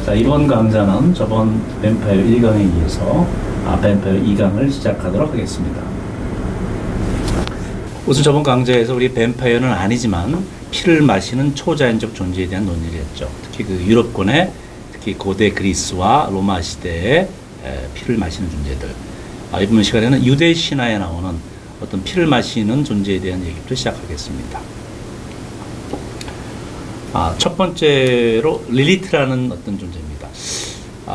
자, 이번 강좌는 저번 뱀파이어 1강에 이어서 뱀파이어 2강을 시작하도록 하겠습니다. 우선 저번 강좌에서 우리 뱀파이어는 아니지만 피를 마시는 초자연적 존재에 대한 논의를 했죠. 특히 그 유럽권의 특히 고대 그리스와 로마 시대의 피를 마시는 존재들. 이번 시간에는 유대 신화에 나오는 어떤 피를 마시는 존재에 대한 얘기부터 시작하겠습니다. 첫 번째로 릴리트라는 어떤 존재입니다.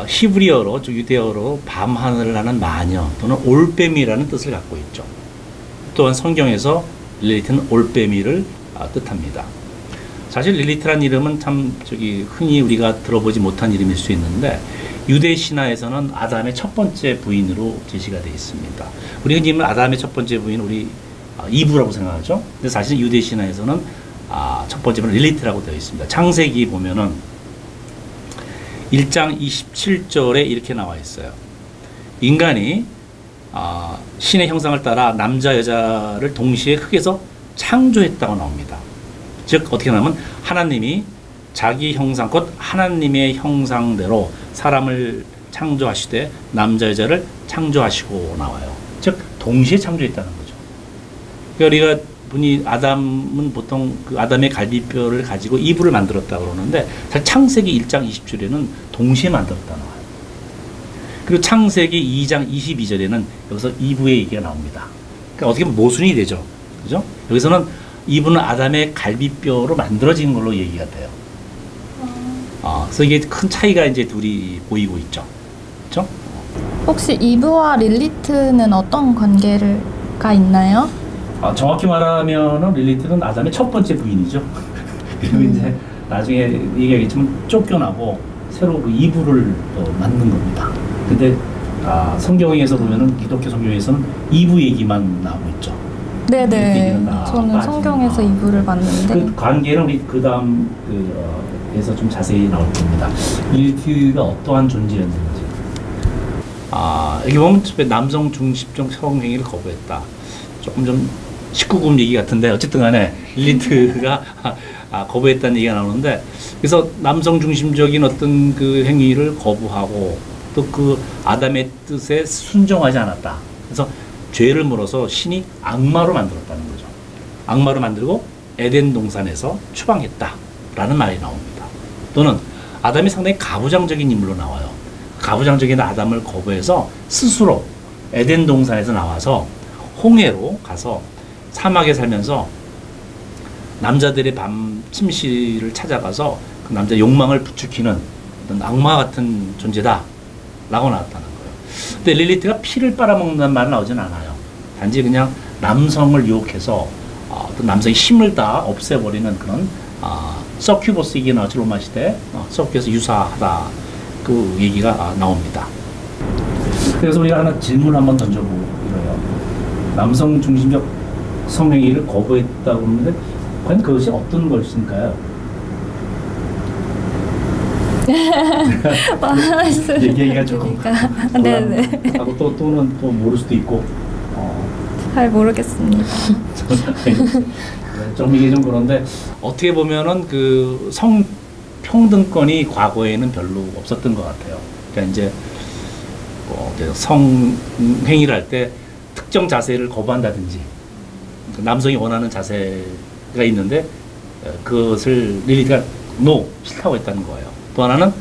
히브리어로, 즉 유대어로 밤하늘을 나는 마녀 또는 올빼미라는 뜻을 갖고 있죠. 또한 성경에서 릴리트는 올빼미를 뜻합니다. 사실 릴리트라는 이름은 참 흔히 우리가 들어보지 못한 이름일 수 있는데 유대 신화에서는 아담의 첫 번째 부인으로 제시가 되어 있습니다. 우리 흔히 아담의 첫 번째 부인 우리 이브라고 생각하죠. 근데 사실 유대 신화에서는 첫 번째는 릴리트라고 되어 있습니다. 창세기 보면은 1장 27절에 이렇게 나와 있어요. 인간이 신의 형상을 따라 남자 여자를 동시에 흙에서 창조했다고 나옵니다. 즉 어떻게 나오면 하나님이 자기 형상 곧 하나님의 형상대로 사람을 창조하시되 남자 여자를 창조하시고 나와요. 즉 동시에 창조했다는 거죠. 그러니까 우리가 아담은 보통 그 아담의 갈비뼈를 가지고 이브를 만들었다고 그러는데 사실 창세기 1장 20절에는 동시에 만들었다 나와요. 그리고 창세기 2장 22절에는 여기서 이브의 얘기가 나옵니다. 그러니까 어떻게 보면 모순이 되죠. 그죠? 여기서는 이브는 아담의 갈비뼈로 만들어진 걸로 얘기가 돼요. 그래서 이게 큰 차이가 이제 둘이 보이고 있죠. 그렇죠? 혹시 이브와 릴리트는 어떤 관계가 있나요? 정확히 말하면은 릴리트는 아담의 첫 번째 부인이죠. 그리고 이제 나중에 얘기하겠지만 쫓겨나고 새로 그 이브를 또 만든 겁니다. 근데 성경에서 보면은 기독교 성경에서는 이브 얘기만 나오고 있죠. 네네. 저는 성경에서 이브를 봤는데 그 관계는 우리 그 다음 에서 좀 자세히 나올 겁니다. 릴리트가 어떠한 존재였는지. 여기 보면 남성 중심적 성행위를 거부했다. 조금 좀 19금 얘기 같은데 어쨌든 간에 릴리트가 거부했다는 얘기가 나오는데 그래서 남성 중심적인 어떤 그 행위를 거부하고 또 그 아담의 뜻에 순종하지 않았다. 그래서 죄를 물어서 신이 악마로 만들었다는 거죠. 악마로 만들고 에덴 동산에서 추방했다라는 말이 나옵니다. 또는 아담이 상당히 가부장적인 인물로 나와요. 가부장적인 아담을 거부해서 스스로 에덴 동산에서 나와서 홍해로 가서 사막에 살면서 남자들의 밤 침실을 찾아가서 그 남자 욕망을 부추기는 어떤 악마 같은 존재다 라고 나왔다는 거예요. 근데 릴리트가 피를 빨아먹는다는 말은 나오진 않아요. 단지 그냥 남성을 유혹해서 어떤 남성의 힘을 다 없애버리는 그런 서큐버스 얘기가 나왔죠. 로마 시대 서큐에서 유사하다 그 얘기가 나옵니다. 그래서 우리가 하나 질문 한번 던져보고요. 남성 중심적 성행위를 거부했다고 하는데 과연 그것이 어떤 것일까요? 얘기가 조금 네네. 하고 또는 또 모를 수도 있고 잘 모르겠습니다. 좀 이게 좀 그런데 어떻게 보면은 그 성평등권이 과거에는 별로 없었던 것 같아요. 그러니까 이제 성행위를 할 때 특정 자세를 거부한다든지 남성이 원하는 자세가 있는데 그것을 릴리트가 싫다고 했다는 거예요. 또 하나는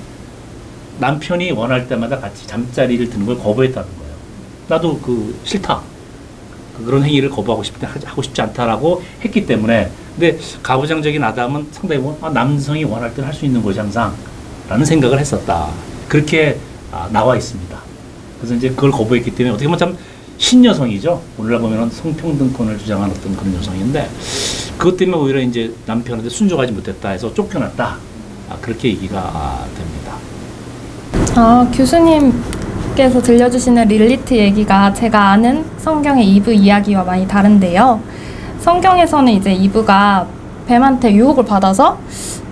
남편이 원할 때마다 같이 잠자리를 드는 걸 거부했다는 거예요. 나도 싫다. 그런 행위를 거부하고 하고 싶지 않다라고 했기 때문에 근데 가부장적인 아담은 상당히 남성이 원할 때는 할 수 있는 거지 항상 라는 생각을 했었다. 그렇게 나와 있습니다. 그래서 이제 그걸 거부했기 때문에 어떻게 보면 참 신여성이죠. 오늘날 보면 성평등권을 주장하는 어떤 그런 여성인데 그것 때문에 오히려 이제 남편한테 순종하지 못했다 해서 쫓겨났다. 그렇게 얘기가 됩니다. 교수님께서 들려주시는 릴리트 얘기가 제가 아는 성경의 이브 이야기와 많이 다른데요. 성경에서는 이제 이브가 뱀한테 유혹을 받아서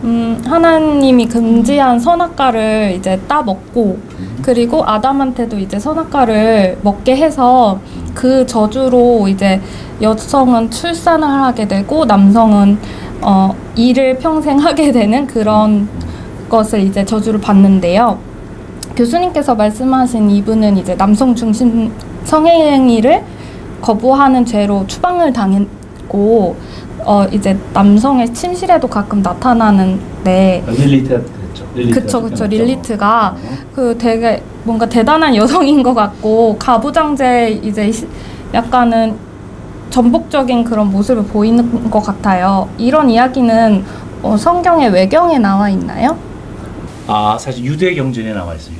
하나님이 금지한 선악과를 이제 따먹고 그리고 아담한테도 이제 선악과를 먹게 해서 그 저주로 이제 여성은 출산을 하게 되고 남성은 일을 평생 하게 되는 그런 것을 이제 저주를 받는데요. 교수님께서 말씀하신 이분은 이제 남성 중심 성행위를 거부하는 죄로 추방을 당했고 이제 남성의 침실에도 가끔 나타나는데 릴리트가 그랬죠. 그쵸. 릴리트가 그 되게 뭔가 대단한 여성인 것 같고 가부장제 이제 약간은 전복적인 그런 모습을 보이는 것 같아요. 이런 이야기는 성경의 외경에 나와 있나요? 사실 유대 경전에 나와 있어요.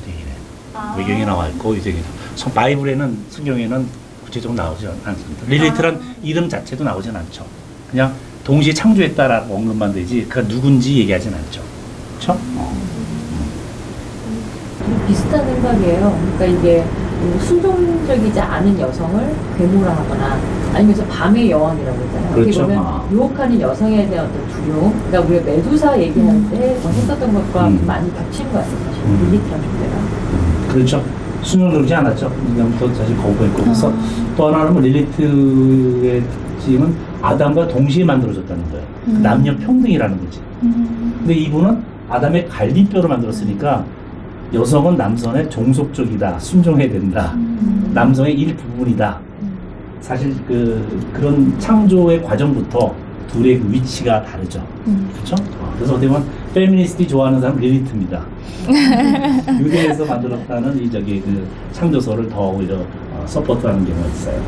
외경에 나와 있고 바이블에는 성경에는 구체적으로 나오지 않습니다. 릴리트란 이름 자체도 나오진 않죠. 그냥 동시에 창조했다라고 언급만 되지 그가 누군지 얘기하진 않죠. 그렇죠? 비슷한 생각이에요. 그러니까 이게 순종적이지 않은 여성을 괴물화하거나 아니면 저 밤의 여왕이라고 했잖아요. 그렇죠. 어떻게 보면 유혹하는 여성에 대한 어떤 두려움. 그러니까 우리가 메두사 얘기할 때 했었던 것과 많이 겹치는 것 같아요. 사실 릴리트라는 존재가. 그렇죠. 순종적이지 않았죠. 이전부터 사실 거부했고 그래서 또 하나는 릴리트의 특징은 아담과 동시에 만들어졌다는 거예요. 남녀 평등이라는 거지. 근데 이분은 아담의 갈비뼈로 만들었으니까 여성은 남성의 종속적이다, 순종해야 된다, 남성의 일부분이다. 사실 그런 창조의 과정부터 둘의 그 위치가 다르죠. 그렇죠? 그래서 어떻게 보면 페미니스트이 좋아하는 사람은 릴리트입니다. 유대에서 만들었다는 그 창조서를 더 오히려 서포트하는 경우가 있어요.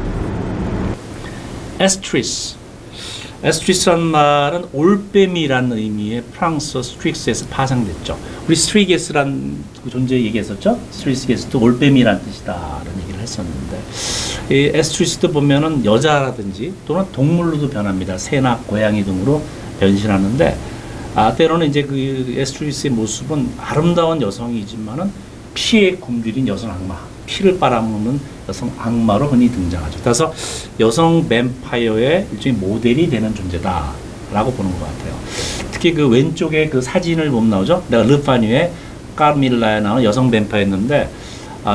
에스트리스란 말은 올빼미라는 의미의 프랑스어 스트릭스에서 파생됐죠. 우리 스트리게스란 그 존재 얘기했었죠. 스트리게스도 올빼미라는 뜻이다라는 얘기를 했었는데 이 에스트리스도 보면은 여자라든지 또는 동물로도 변합니다. 새나 고양이 등으로 변신하는데 때로는 이제 그 에스트리스의 모습은 아름다운 여성이지만은 피에 굶주린 여성 악마, 피를 빨아먹는 여성 악마로 흔히 등장하죠. 그래서 여성 뱀파이어의 일종의 모델이 되는 존재다라고 보는 것 같아요. 특히 그 왼쪽에 그 사진을 보면 나오죠. 내가 르파뉴의 까밀라에 나오는 여성 뱀파이어였는데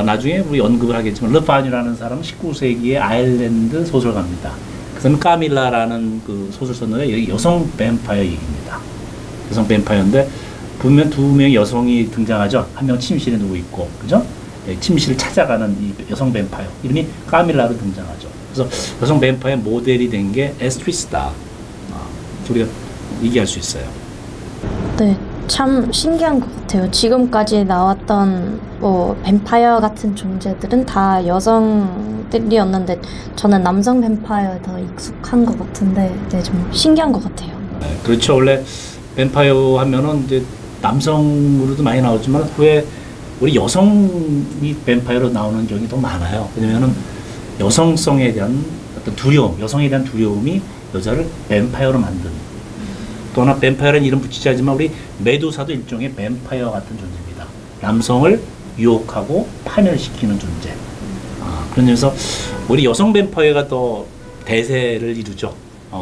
나중에 우리 언급을 하겠지만 르파뉴라는 사람은 19세기의 아일랜드 소설가입니다. 그 다음에 까밀라라는 그 소설 썼는데 여성 뱀파이어 얘기입니다. 여성 뱀파이어인데 보면 두 명의 여성이 등장하죠. 한 명 침실에 누워 있고, 그죠? 침실을 찾아가는 이 여성 뱀파이어 이름이 까밀라로 등장하죠. 그래서 여성 뱀파이어 모델이 된 게 에스트리스다. 우리가 얘기할 수 있어요. 네, 참 신기한 것 같아요. 지금까지 나왔던 뱀파이어 같은 존재들은 다 여성들이었는데 저는 남성 뱀파이어에 더 익숙한 것 같은데 좀 신기한 것 같아요. 네, 그렇죠. 원래 뱀파이어 하면은 이제 남성으로도 많이 나오지만 후에 우리 여성이 뱀파이어로 나오는 경우가 더 많아요. 왜냐면은 여성성에 대한 어떤 두려움, 여성에 대한 두려움이 여자를 뱀파이어로 만든. 또 하나 뱀파이어라는 이름 붙이지 않지만 우리 메두사도 일종의 뱀파이어 같은 존재입니다. 남성을 유혹하고 파멸시키는 존재. 그런 점에서 우리 여성 뱀파이어가 더 대세를 이루죠.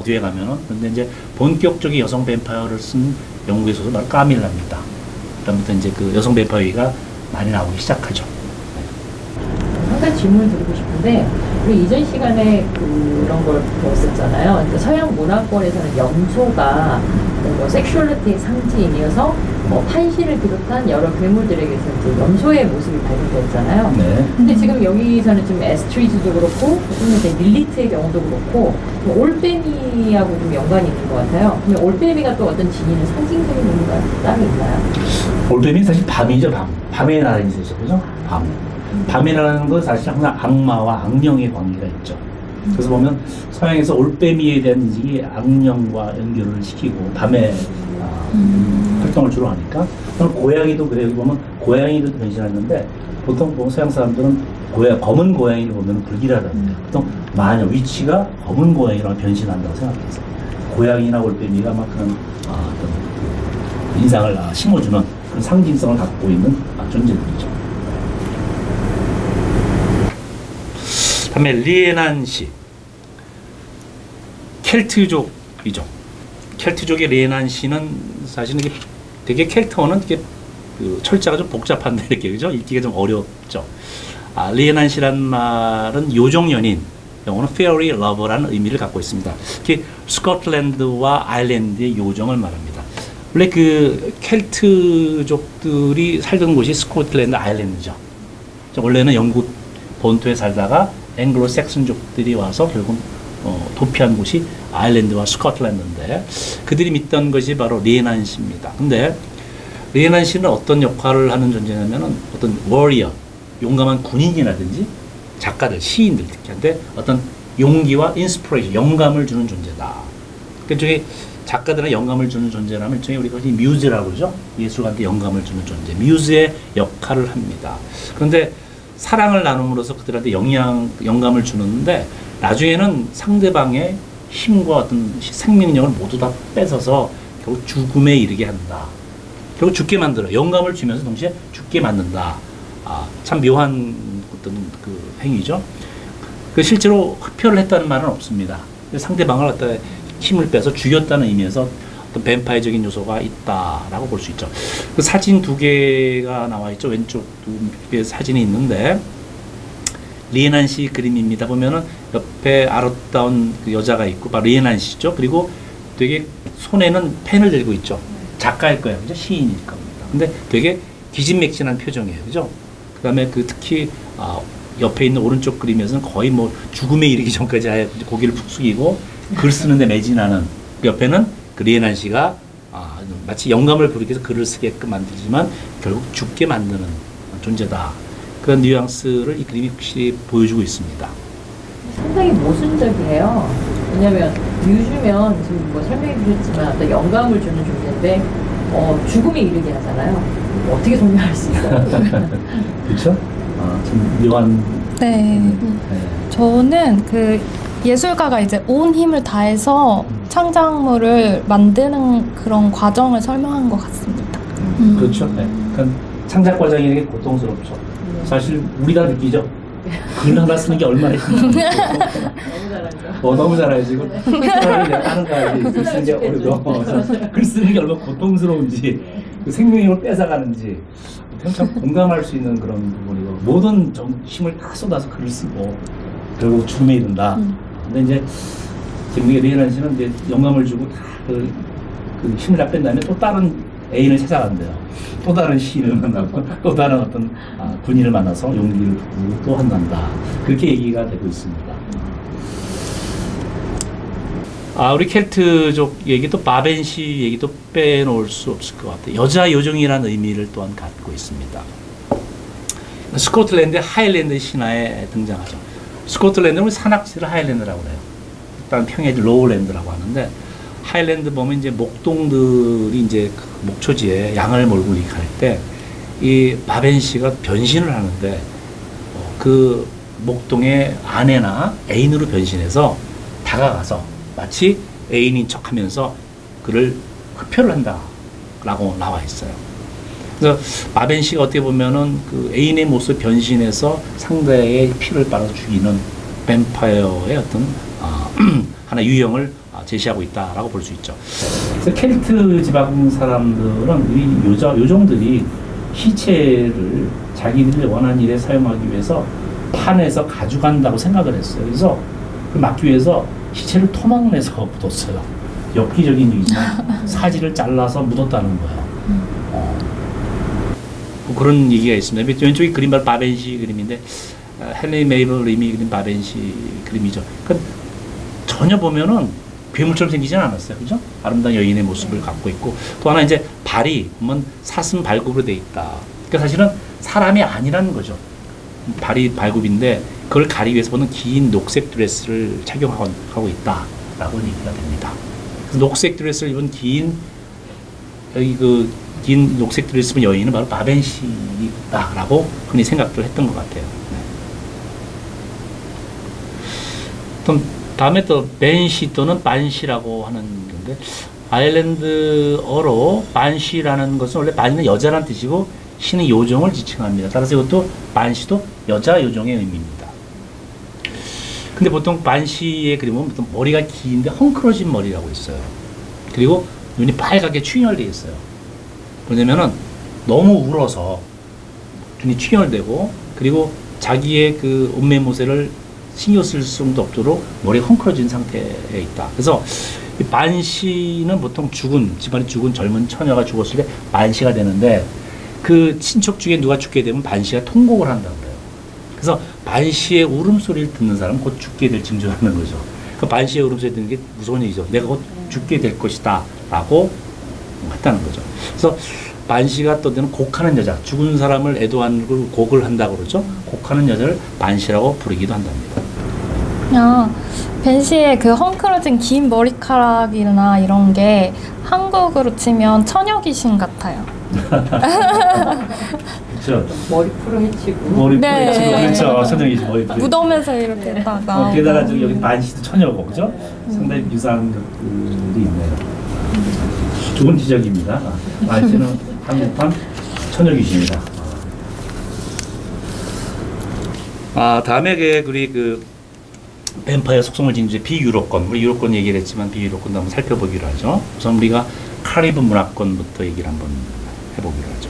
뒤에 가면은. 근데 이제 본격적인 여성 뱀파이어를 쓴 연구에서도 바로 까밀라입니다. 그다음부터 이제 그 여성 뱀파이어가 많이 나오기 시작하죠. 한 가지 질문을 드리고 싶은데 우리 이전 시간에 그런 걸 배웠었잖아요. 그러니까 서양 문화권에서는 염소가 섹슈얼리티의 상징이어서 판시를 비롯한 여러 괴물들에게서 이제 염소의 모습이 발견됐잖아요. 네. 근데 지금 여기서는 좀 에스트리즈도 그렇고 또는 릴리트의 경우도 그렇고 올빼미하고 좀 연관이 있는 것 같아요. 근데 올빼미가 또 어떤 지니는 상징적인 의미가 따로 있나요? 올빼미 사실 밤이죠. 밤의 나라인 셈이죠. 그죠? 밤이라는 건 사실 항상 악마와 악령의 관계가 있죠. 그래서 보면 서양에서 올빼미에 대한 인식이 악령과 연결을 시키고 밤에 활동을 주로 하니까 고양이도 그래요. 보면 고양이도 변신하는데 보통 보면 서양 사람들은 검은 고양이를 보면 불길하답니다. 보통 마녀 위치가 검은 고양이로 변신한다고 생각해서 고양이나 올빼미가 막 그런 어떤 인상을 심어주는 그런 상징성을 갖고 있는 존재들이죠. 다음에 리에난시 켈트족이죠. 켈트족의 리에난시는 사실은 이게 되게 켈트어는 이게 그 철자가 좀 복잡한데 이렇게 그죠? 읽기가 좀 어렵죠. 리에난시란 말은 요정 연인, 영어는 fairy lover라는 의미를 갖고 있습니다. 특히 스코틀랜드와 아일랜드의 요정을 말합니다. 원래 그 켈트족들이 살던 곳이 스코틀랜드 아일랜드죠. 원래는 영국 본토에 살다가 앵글로 섹슨족들이 와서 결국 도피한 곳이 아일랜드와 스코틀랜드인데 그들이 믿던 것이 바로 리엔한시입니다. 근데 리엔한시는 어떤 역할을 하는 존재냐면은 어떤 워리어, 용감한 군인이라든지 작가들, 시인들 특히한테 어떤 용기와 인스피레이션, 영감을 주는 존재다. 그쪽에 작가들은 영감을 주는 존재라면 일종의 우리가 흔히 뮤즈라고 그러죠. 예술가한테 영감을 주는 존재, 뮤즈의 역할을 합니다. 그런데 사랑을 나눔으로써 그들한테 영감을 주는데 나중에는 상대방의 힘과 어떤 생명력을 모두 다 뺏어서 결국 죽음에 이르게 한다. 결국 죽게 만들어. 영감을 주면서 동시에 죽게 만든다. 참 묘한 어떤 그 행위죠. 그 실제로 흡혈을 했다는 말은 없습니다. 상대방을 갖다 힘을 빼서 죽였다는 의미에서 어떤 뱀파이어적인 요소가 있다라고 볼 수 있죠. 그 사진 두 개가 나와 있죠. 왼쪽 두 사진이 있는데 리엔한시 그림입니다. 보면은 옆에 아름다운 그 여자가 있고 바로 리엔한시죠. 그리고 되게 손에는 펜을 들고 있죠. 작가일 거예요, 그죠? 시인일 겁니다. 근데 되게 기진맥진한 표정이에요, 그죠? 그다음에 그 특히 옆에 있는 오른쪽 그림에서는 거의 뭐 죽음에 이르기 전까지 아예 고개를 푹 숙이고 글 쓰는데 매진하는 그 옆에는 그 리엔한시가 마치 영감을 부르기 위해서 글을 쓰게끔 만들지만 결국 죽게 만드는 존재다. 그런 뉘앙스를 이 그림이 확실히 보여주고 있습니다. 상당히 모순적이에요. 왜냐하면 뮤즈면 지금 뭐 설명해 주셨지만 어떤 영감을 주는 존재인데 죽음에 이르게 하잖아요. 어떻게 설명할 수 있어요? 그렇죠? 참 묘한. 네. 저는 그 예술가가 이제 온 힘을 다해서 창작물을 만드는 그런 과정을 설명한 것 같습니다. 그렇죠. 네. 그러니까 창작 과정이 되게 고통스럽죠. 사실 우리가 느끼죠. 글 하나 쓰는 게 얼마나 힘든지. 너무 잘하죠. 너무 잘하시고 다른 가지 글 쓰는 게 어려워. 글 쓰는 게 얼마나 고통스러운지, 그 생명력을 뺏어가는지 참 공감할 수 있는 그런 부분이고 모든 힘을 다 쏟아서 글을 쓰고 결국 죽음에 이른다. 근데 이제 제목의 리엔한시는 이제 영감을 주고 다 그 힘을 다 뺀 다음에 또 다른 애인을 찾아간대요. 또 다른 시인을 만나고 또 다른 어떤 군인을 만나서 용기를 두고 또 한단다. 그렇게 얘기가 되고 있습니다. 우리 켈트족 얘기 또 바벤시 얘기도 빼놓을 수 없을 것 같아요. 여자 요정이라는 의미를 또한 갖고 있습니다. 스코틀랜드 하일랜드 신화에 등장하죠. 스코틀랜드는 산악지를 하일랜드라고 해요. 일단 평해지 로우랜드라고 하는데 하일랜드 보면 이제 목동들이 이제 그 목초지에 양을 몰고 이렇게 갈 때 이 바벤시가 변신을 하는데 그 목동의 아내나 애인으로 변신해서 다가가서 마치 애인인 척하면서 그를 흡혈을 한다라고 나와 있어요. 그래서 바벤시가 어떻게 보면은 그 애인의 모습 변신해서 상대의 피를 빨아서 죽이는 뱀파이어의 어떤 하나 유형을 제시하고 있다라고 볼 수 있죠. 그래서 켈트 지방 사람들은 이 요정들이 시체를 자기들이 원하는 일에 사용하기 위해서 판에서 가져간다고 생각을 했어요. 그래서 그걸 막기 위해서 시체를 토막내서 묻었어요. 엽기적인 얘기지만 사지를 잘라서 묻었다는 거예요. 그런 얘기가 있습니다. 왼쪽이 그림 바로 바벤시 그림인데 헨리 메이블 림이 그린 바벤시 그림이죠. 그러니까 전혀 보면은 괴물처럼 생기진 않았어요. 그죠? 아름다운 여인의 모습을 갖고 있고 또 하나 이제 발이 보면 사슴 발굽으로 돼 있다. 그러니까 사실은 사람이 아니라는 거죠. 발이 발굽인데 그걸 가리기 위해서 보는 긴 녹색 드레스를 착용하고 있다라고 얘기가 됩니다. 그래서 녹색 드레스를 입은 긴 녹색 드레스 입은 여인은 바로 바벤시다라고 흔히 생각을 했던 것 같아요. 네. 다음에 또 벤시 또는 반시라고 하는 건데 아일랜드어로 반시라는 것은 원래 반시는 여자란 뜻이고 시는 요정을 지칭합니다. 따라서 이것도 반시도 여자 요정의 의미입니다. 근데 보통 반시의 그림은 보통 머리가 긴데 헝클어진 머리라고 있어요. 그리고 눈이 빨갛게 충혈되어 있어요. 왜냐면은 너무 울어서 눈이 충혈되고 그리고 자기의 그 옷매 모세를 신경 쓸 수도 없도록 머리가 헝클어진 상태에 있다. 그래서 이 반시는 보통 집안에 죽은 젊은 처녀가 죽었을 때 반시가 되는데 그 친척 중에 누가 죽게 되면 반시가 통곡을 한다고 그래요. 그래서 반시의 울음소리를 듣는 사람은 곧 죽게 될 징조라는 거죠. 그 반시의 울음소리 듣는 게 무서운 얘기죠. 내가 곧 죽게 될 것이다 라고 했다는 거죠. 그래서 반시가 또 때는 곡하는 여자, 죽은 사람을 애도하는 걸 곡을 한다고 그러죠. 곡하는 여자를 반시라고 부르기도 한답니다. 야, 벤 씨의 그 헝클어진 긴 머리카락이나 이런 게 한국으로 치면 처녀 귀신 같아요. 그렇죠. 머리 풀어 헤치고. 머리 네. 풀어치고 그렇죠. 선정이지 머리 풀어. 무덤에서 이렇게 딱 나오고. 게다가 여기 반시도 처녀고 그죠? 상당히 유사한 것들이 있네요. 좋은 지적입니다. 반시는 한국판 처녀 귀신이다. 다음에 우리 그 뱀파이어 속성을 지닌 이제 비유로권, 우리 유로권 얘기를 했지만 비유로권도 한번 살펴보기로 하죠. 우선 우리가 카리브 문화권부터 얘기를 한번 해보기로 하죠.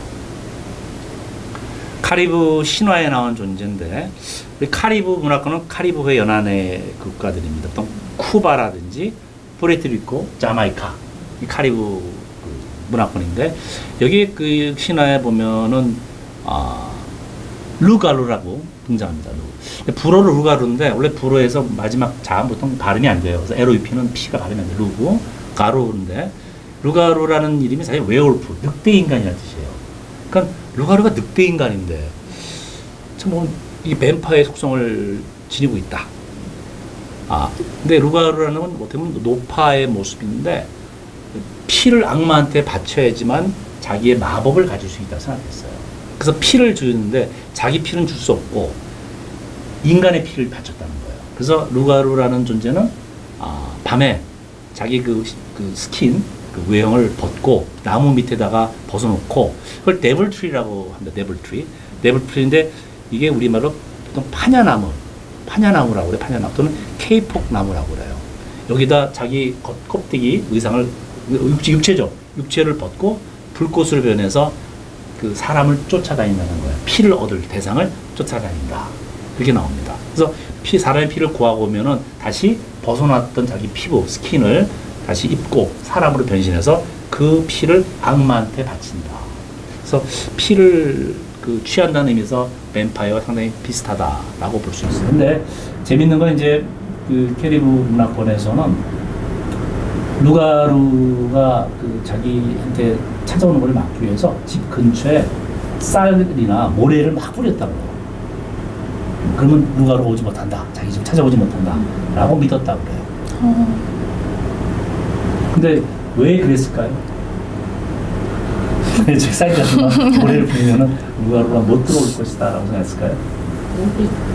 카리브 신화에 나온 존재인데 우리 카리브 문화권은 카리브해 연안의 국가들입니다. 또 쿠바라든지 푸에르토리코, 자마이카 이 카리브 문화권인데 여기 그 신화에 보면은 루가루라고 등장합니다. 불어로 루가루인데 원래 불어에서 마지막 자음 보통 발음이 안 돼요. 그래서 LOUP는 P가 발음이 안 돼요. 루고 가루인데 루가루라는 이름이 사실 웨올프, 늑대 인간이라는 뜻이에요. 그러니까 루가루가 늑대 인간인데 참 이 뱀파의 속성을 지니고 있다. 근데 루가루라는 건 어떻게 보면 노파의 모습인데 피를 악마한테 바쳐야지만 자기의 마법을 가질 수 있다고 생각했어요. 그래서 피를 주는데 자기 피는 줄 수 없고 인간의 피를 바쳤다는 거예요. 그래서 루가루라는 존재는 밤에 자기 그 스킨, 그 외형을 벗고 나무 밑에다가 벗어놓고 그걸 데블트리라고 합니다. 데블트리인데 이게 우리말로 보통 파냐나무라고 그래요. 파냐나무 또는 케이폭 나무라고 그래요. 여기다 자기 껍데기 의상을 육체를 벗고 불꽃을 변해서 그 사람을 쫓아다닌다는 거예요. 피를 얻을 대상을 쫓아다닌다. 그렇게 나옵니다. 그래서 사람의 피를 구하고 오면은 다시 벗어났던 자기 피부, 스킨을 다시 입고 사람으로 변신해서 그 피를 악마한테 바친다. 그래서 피를 취한다는 의미에서 뱀파이어와 상당히 비슷하다라고 볼 수 있어요. 근데 재밌는 건 이제 그 캐리브 문화권에서는 루가루가 자기한테 찾아오는 걸 막기 위해서 집 근처에 쌀이나 모래를 막 뿌렸다고 해요. 그러면 루가루 오지 못한다. 자기 집 찾아오지 못한다. 라고 믿었다고 그래요. 근데 왜 그랬을까요? 즉 쌀이나 모래를 뿌리면 루가루가 못 들어올 것이다 라고 생각했을까요?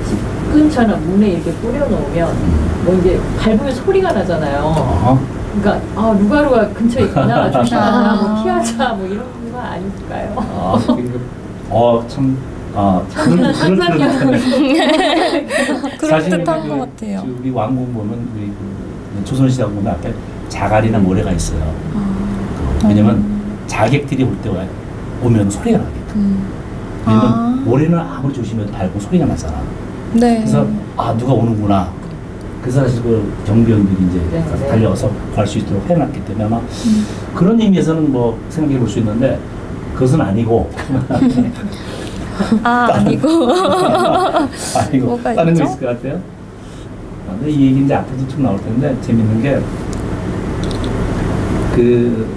집 근처나 문에 이렇게 뿌려놓으면 뭐 이제 밟으면 소리가 나잖아요. 그러니까 루가루가 근처에 있구나, 조심하자, 뭐 피하자, 뭐 이런 거 아닐까요? 그럴듯한 것 같아요. 우리 왕궁 보면 우리 조선시대 보면 앞에 자갈이나 모래가 있어요. 왜냐면 자객들이 올 때 오면 소리가 나게끔. 왜냐면 모래는 아무리 조심해도 밟고 소리가 나잖아. 네. 그래서 누가 오는구나. 그래서 사실 그 경비원들이 이제 달려와서 갈 수 있도록 해놨기 때문에 아마 그런 의미에서는 뭐 생각해 볼 수 있는데 그것은 아니고. 아니고. 아니고. 다른 거 있을 것 같아요? 근데 이 얘기 이제 앞으로도 좀 나올 텐데 재밌는 게 그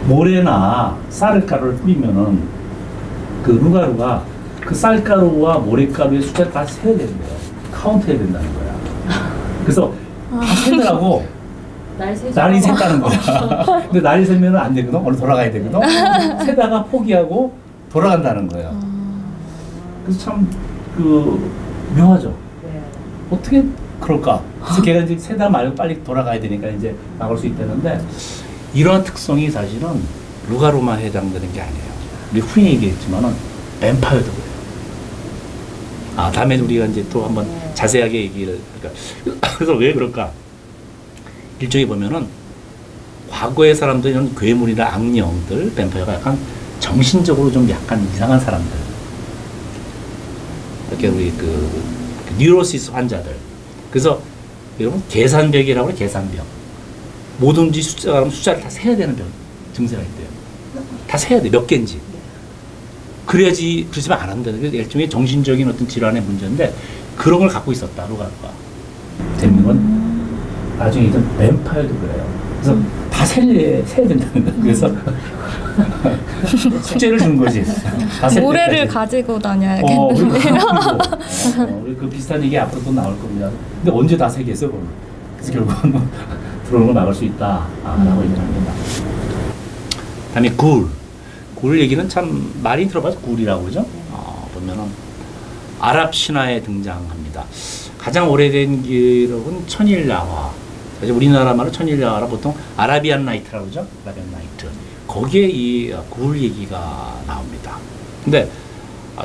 모래나 쌀가루를 뿌리면은 그 루가루가 그 쌀가루와 모래가루의 숫자를 다 세야 되는 거예요. 카운트해야 된다는 거야. 그래서 다 세더라고. 날이 샜다는 거야. 근데 날이 새면 안 되거든. 원래 돌아가야 되거든. 세다가 포기하고 돌아간다는 거야. 그래서 참 묘하죠. 네. 어떻게 그럴까? 그래서 걔가 이제 세다 말고 빨리 돌아가야 되니까 이제 나올 수 있다는데 이러한 특성이 사실은 루가루만 해당되는 게 아니에요. 우리 후에 얘기했지만은 뱀파이어도 그래요. 다음에 우리가 이제 또 한번 자세하게 얘기를 그래서 왜 그럴까? 일종의 보면은 과거의 사람들 이런 괴물이나 악령들, 뱀파이어가 약간 정신적으로 좀 약간 이상한 사람들. 이렇게 우리 뉴로시스 환자들. 그래서 여러분 계산벽이라고 해요. 계산벽. 뭐든지 숫자를 다 세야 되는 증세가 있대요. 다 세야 돼. 몇 개인지. 그래야지, 그러지만 안 한다는 게 일종의 정신적인 어떤 질환의 문제인데, 그런 걸 갖고 있었다, 루가루가. 재밌는 건, 나중에 이제 뱀파이어도 그래요. 그래서 다 세야 된다는 거예요. 그래서, 숙제를 준 거지. 모래를 가지고 다녀야겠는데요. 우리 그 비슷한 얘기 앞으로 또 나올 겁니다. 근데 언제 다 세겠어, 그러면. 그래서 결국은 들어오는 걸 막을 수 있다, 라고 얘기를 합니다. 다음에 굴 얘기는 참 많이 들어봐서 굴이라고 그러죠. 보면은 아랍 신화에 등장합니다. 가장 오래된 기록은 천일야화. 우리나라 말로 천일야화라 보통 아라비안 나이트라고 그러죠. 아라비안 나이트. 거기에 이 굴 얘기가 나옵니다. 근데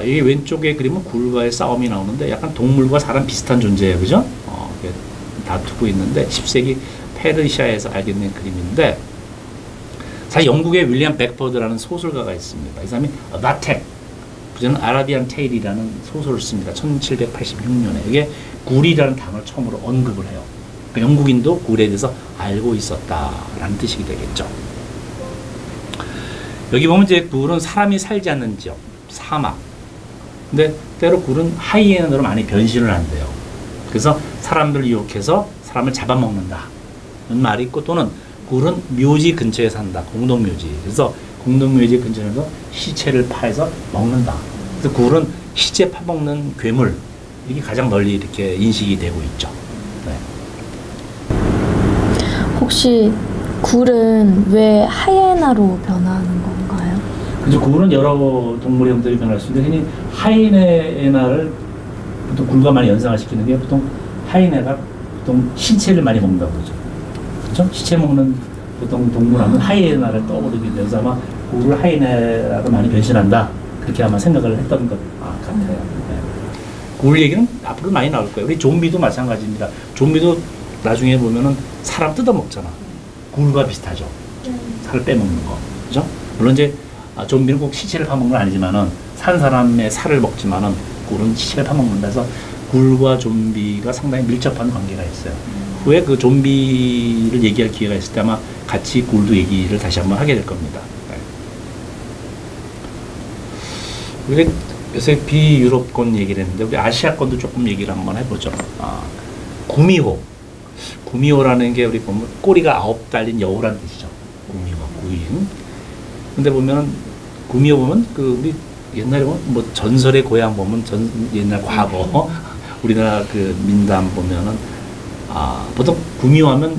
이 왼쪽에 그림은 굴과의 싸움이 나오는데 약간 동물과 사람 비슷한 존재예요. 그죠? 다투고 있는데 10세기 페르시아에서 발견된 그림인데, 사실 영국의 윌리엄 백퍼드라는 소설가가 있습니다. 이 사람이 바텍, 그저는 아라비안 테일이라는 소설을 씁니다. 1786년에. 이게 굴이라는 단어를 처음으로 언급을 해요. 그러니까 영국인도 굴에 대해서 알고 있었다라는 뜻이 되겠죠. 여기 보면 이제 굴은 사람이 살지 않는 지역, 사막. 근데 때로 굴은 하이에나로 많이 변신을 한대요. 그래서 사람들을 유혹해서 사람을 잡아먹는다. 는 말이 있고, 또는 굴은 묘지 근처에 산다. 공동묘지. 그래서 공동묘지 근처에서 시체를 파해서 먹는다. 그래서 굴은 시체 파먹는 괴물. 이게 가장 널리 이렇게 인식이 되고 있죠. 네. 혹시 굴은 왜 하이에나로 변하는 건가요? 그죠. 굴은 여러 동물의 형태로 변할 수 있는데, 흔히 하이에나를 보통 굴과 많이 연상을 시키는 게, 보통 하이에나가 보통 시체를 많이 먹는다고 그러죠. 그렇죠? 시체 먹는 보통 동물하면 하이에나를 떠오르게 돼서 아마 굴을 하이에나로 많이 변신한다, 그렇게 아마 생각을 했던 것 같아요. 네. 굴 얘기는 앞으로 많이 나올 거예요. 우리 좀비도 마찬가지입니다. 좀비도 나중에 보면은 사람 뜯어먹잖아. 굴과 비슷하죠. 살을 빼먹는 거. 그죠? 물론 이제 좀비는 꼭 시체를 파먹는 건 아니지만은, 산 사람의 살을 먹지만은 굴은 시체를 파먹는다 해서 굴과 좀비가 상당히 밀접한 관계가 있어요. 후에 그 좀비를 얘기할 기회가 있을 때 아마 같이 굴도 얘기를 다시 한번 하게 될 겁니다. 네. 우리가 요새 비유럽권 얘기를 했는데, 우리 아시아권도 조금 얘기를 한번 해보죠. 구미호. 구미호라는 게 우리 보면 꼬리가 9 달린 여우란 뜻이죠. 구미호, 구인. 근데 보면 구미호 보면 그 우리 옛날에 보면 뭐 전설의 고향 보면 옛날 과거 우리나라 그 민담 보면은 보통 구미호하면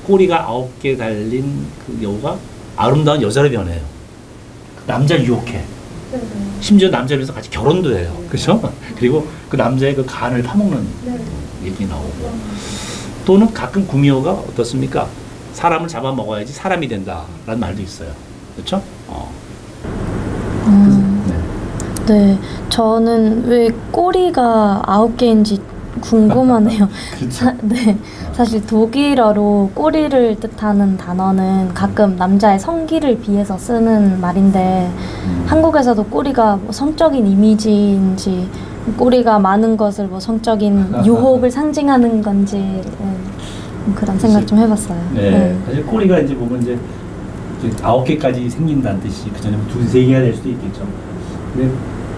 꼬리가 9개 달린 그 여우가 아름다운 여자로 변해요. 남자를 유혹해. 심지어 남자를 위해서 같이 결혼도 해요. 그죠? 그리고 그 남자의 그 간을 파먹는 얘기 나오고, 또는 가끔 구미호가 어떻습니까? 사람을 잡아먹어야지 사람이 된다라는 말도 있어요. 그렇죠? 네, 저는 왜 꼬리가 9개인지 궁금하네요. 그렇죠. 네, 사실 독일어로 꼬리를 뜻하는 단어는 가끔 남자의 성기를 비해서 쓰는 말인데, 한국에서도 꼬리가 뭐 성적인 이미지인지, 꼬리가 많은 것을 뭐 성적인 유혹을 상징하는 건지, 그런 생각 좀 해봤어요. 네, 사실 꼬리가 이제 보면 이제 9개까지 생긴다는 뜻이, 그 전에 2, 3개가 될 수도 있겠죠. 근데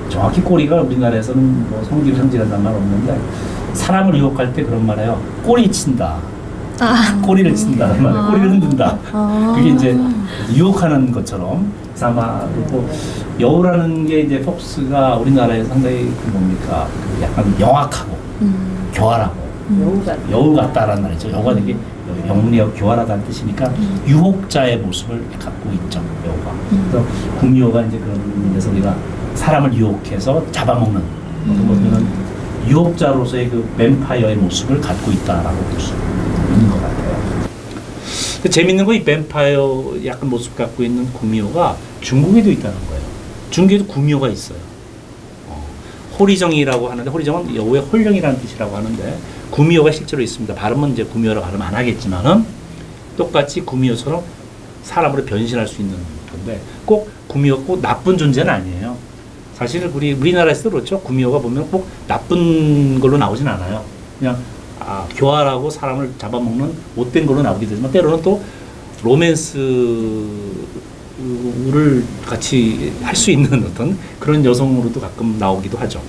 정확히 꼬리가 우리나라에서는 뭐 성기를 상징한다는 말 없는데, 사람을 유혹할 때 그런 말 해요. 꼬리 친다. 꼬리를 친다는 말이에요. 꼬리를 흔든다. 그게 이제 유혹하는 것처럼. 아마 뭐 여우라는 게 이제 폭스가 우리나라에 상당히 그 뭡니까, 그 약간 영악하고 교활하고 여우 같다라는 말이죠. 여우가 되게 영리하고 교활하다는 뜻이니까 유혹자의 모습을 갖고 있죠, 여우가. 그래서 구미호가 이제 그런 데서 우리가 사람을 유혹해서 잡아먹는, 어떤 보면은 유혹자로서의 그 뱀파이어의 모습을 갖고 있다라고 볼 수 있는 것 같아요. 근데 재밌는 건 이 뱀파이어 약간 모습 갖고 있는 구미호가 중국에도 있다는 거예요. 중국에도 구미호가 있어요. 호리정이라고 하는데, 호리정은 여우의 홀령이라는 뜻이라고 하는데, 구미호가 실제로 있습니다. 발음은 이제 구미호라고 발음 안 하겠지만은, 똑같이 구미호처럼 사람으로 변신할 수 있는 건데, 꼭 구미호가 꼭 나쁜 존재는 아니에요. 사실 우리나라에서도 그렇죠. 구미호가 보면 꼭 나쁜 걸로 나오진 않아요. 그냥 교활하고 사람을 잡아먹는 못된 걸로 나오기도 하지만 때로는 또 로맨스를 같이 할 수 있는 어떤 그런 여성으로도 가끔 나오기도 하죠.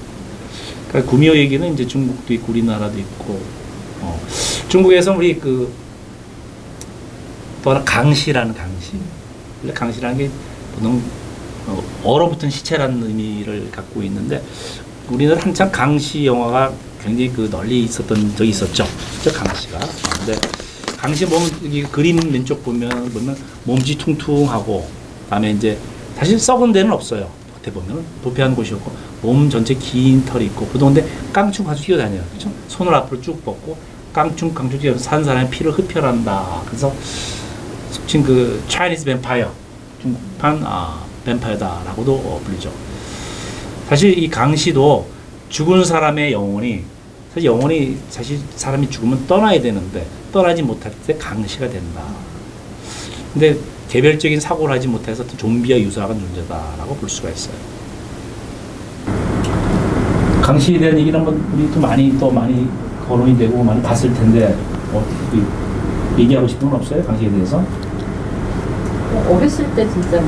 그러니까 구미호 얘기는 이제 중국도 있고 우리나라도 있고, 중국에서 우리 또 하나 강시라는 강시. 강시라는 게 보통 얼어붙은 시체라는 의미를 갖고 있는데, 우리는 한참 강시 영화가 굉장히 널리 있었던 적이 있었죠. 저 강시가. 근데 강시 보면 이 그림 왼쪽 보면 몸짓 퉁퉁하고, 그다음에 이제 사실 썩은 데는 없어요. 겉에 보면 도피한 곳이었고 몸 전체 긴 털이 있고 그런데 깡충 아주 뛰어다녀요. 그렇죠? 손을 앞으로 쭉 뻗고 깡충 뛰어서 산 사람의 피를 흡혈한다. 그래서 속칭 차이니즈 뱀파이어, 중국판 뱀파이어다라고도 불리죠. 사실 이 강시도 죽은 사람의 영혼이 사실 사람이 죽으면 떠나야 되는데 떠나지 못할 때 강시가 된다. 근데 개별적인 사고를 하지 못해서 또 좀비와 유사한 존재다라고 볼 수가 있어요. 강시에 대한 얘기는 한번 우리 또 많이 거론이 되고 많이 봤을 텐데 얘기하고 싶은 건 없어요? 강시에 대해서? 어렸을 때 진짜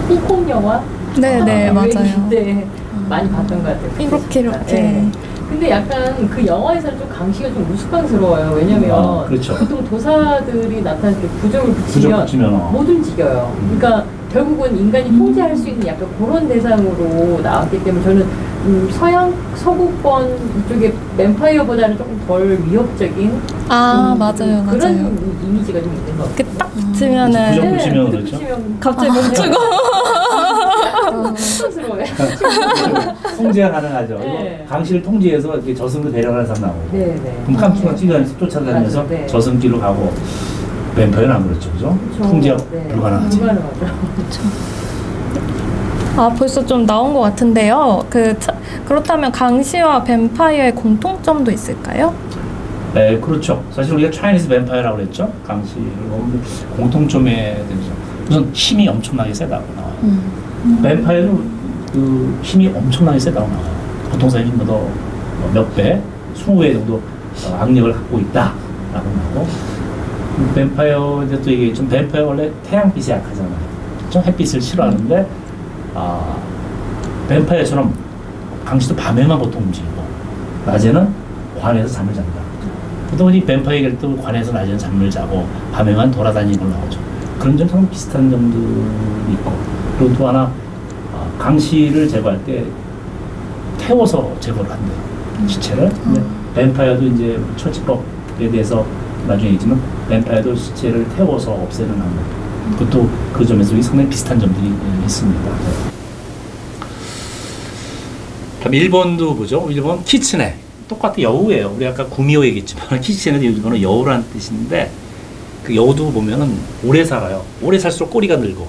홍콩 영화? 네네, 맞아요. 네, 많이 봤던 것 같아요. 이렇게. 네. 근데 약간 그 영화에서는 좀 강시가 좀 우스꽝스러워요. 왜냐면 그렇죠. 보통 도사들이 나타날 때 부적을 붙이면 못 움직여요. 그러니까 결국은 인간이 통제할 수 있는 약간 그런 대상으로 나왔기 때문에 저는 서구권 이쪽에 뱀파이어보다는 조금 덜 위협적인 맞아요. 그런 이미지가 좀 있는 것 같아요. 딱 붙으면은 부적 붙이면 그렇죠. 갑자기 멈추고 쑥스러워요. 통제가 가능하죠. 네. 이거 강시를 통제해서 이렇게 저승으로 데려가는 사람 나오고, 네. 그럼 깡충 쫓아다니면서 네. 저승길로 가고, 뱀파이어는 안 그렇죠, 그죠? 통제가 불가능하지. 벌써 좀 나온 것 같은데요. 그렇다면 강시와 뱀파이어의 공통점도 있을까요? 네, 그렇죠. 사실 우리가 차이니즈 뱀파이어라고 그랬죠. 강시를 보면 공통점에 대해서 우선 힘이 엄청나게 세다고 나와요. 뱀파이어도 힘이 엄청나게 세다고 나와요. 보통 사람이 몇 배, 20배 정도 악력을 갖고 있다라고 나오고, 뱀파이어 이제 또 얘기했지만 뱀파이어 원래 태양빛에 약하잖아요. 좀 햇빛을 싫어하는데 뱀파이어처럼 강시도 밤에만 보통 움직이고 낮에는 관에서 잠을 잔다. 보통 이 뱀파이어를 또 관에서 낮에는 잠을 자고 밤에만 돌아다니는 걸로 나오죠. 그런 점 상당히 비슷한 점들이 있고, 그리고 또 하나 강시를 제거할 때 태워서 제거를 한대요. 시체를. 근데 뱀파이어도 이제 처치법에 대해서 나중에 있지만 뱀파이어도 시체를 태워서 없애는 방법. 그것도 그 점에서 상당히 비슷한 점들이 있습니다. 그럼 일본도 보죠. 일본 키츠네. 똑같은 여우예요. 우리 아까 구미호 얘기했지만 키츠네도 일본은 여우라는 뜻인데 그 여우도 보면은 오래 살아요. 오래 살수록 꼬리가 늘고.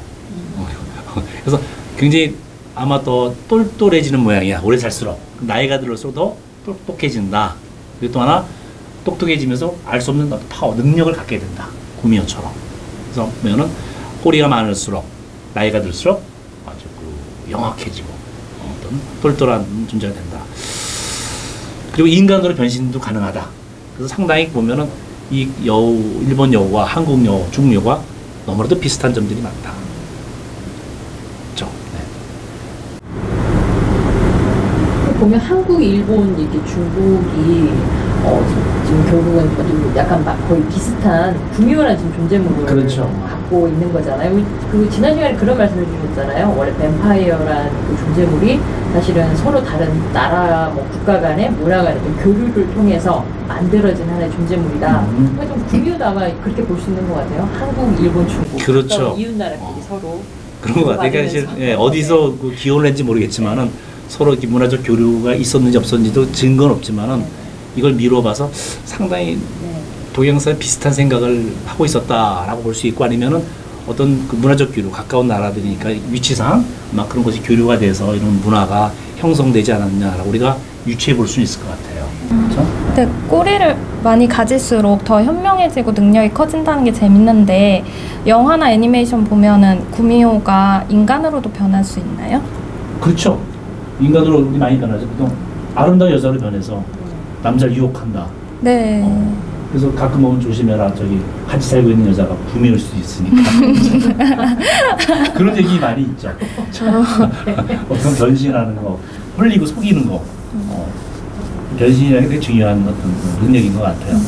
그래서 굉장히 아마 더 똘똘해지는 모양이야. 오래 살수록. 나이가 들을수록 더 똑똑해진다. 그리고 또 하나 똑똑해지면서 알 수 없는 파워, 능력을 갖게 된다. 구미호처럼. 그래서 보면은 꼬리가 많을수록 나이가 들수록 아주 영악해지고 어떤 똘똘한 존재가 된다. 그리고 인간으로 변신도 가능하다. 그래서 상당히 보면은 이 여우, 일본 여우와 한국 여우, 중국 여우가 너무나도 비슷한 점들이 많다. 그렇죠? 네. 보면 한국, 일본, 이렇게 중국이 지금 결국은 좀 약간 거의 비슷한 구미호라는 지금 존재물을 그렇죠. 갖고 있는 거잖아요. 그 지난 시간에 그런 말씀을 주셨잖아요. 원래 뱀파이어라는 그 존재물이 사실은 서로 다른 나라, 국가 간의 문화 간의 교류를 통해서 만들어진 하나의 존재물이다. 좀 구미호도 아마 그렇게 볼 수 있는 것 같아요. 한국, 일본, 중국. 그렇죠. 이웃 나라끼리 서로. 그런 것 같아요. 그러니까 사실 어디서 기원을 했는지 모르겠지만은 서로 문화적 교류가 있었는지 없었는지도 증거는 없지만은 이걸 미뤄봐서 상당히 동양사에 비슷한 생각을 하고 있었다라고 볼 수 있고, 아니면은 어떤 문화적 교류, 가까운 나라들이니까 위치상 막 그런 것이 교류가 돼서 이런 문화가 형성되지 않았냐라고 우리가 유추해 볼 수 있을 것 같아요. 그렇죠? 네, 꼬리를 많이 가질수록 더 현명해지고 능력이 커진다는 게 재밌는데 영화나 애니메이션 보면은 구미호가 인간으로도 변할 수 있나요? 그렇죠. 인간으로 많이 변하죠. 보통 아름다운 여자로 변해서 남자를 유혹한다. 네. 그래서 가끔 보면 조심해라. 저기 같이 살고 있는 여자가 구미일 수도 있으니까. 그런 얘기 많이 있죠. 어떤 변신하는 거, 홀리고 속이는 거. 변신이라는 게 되게 중요한 어떤 능력인 것 같아요.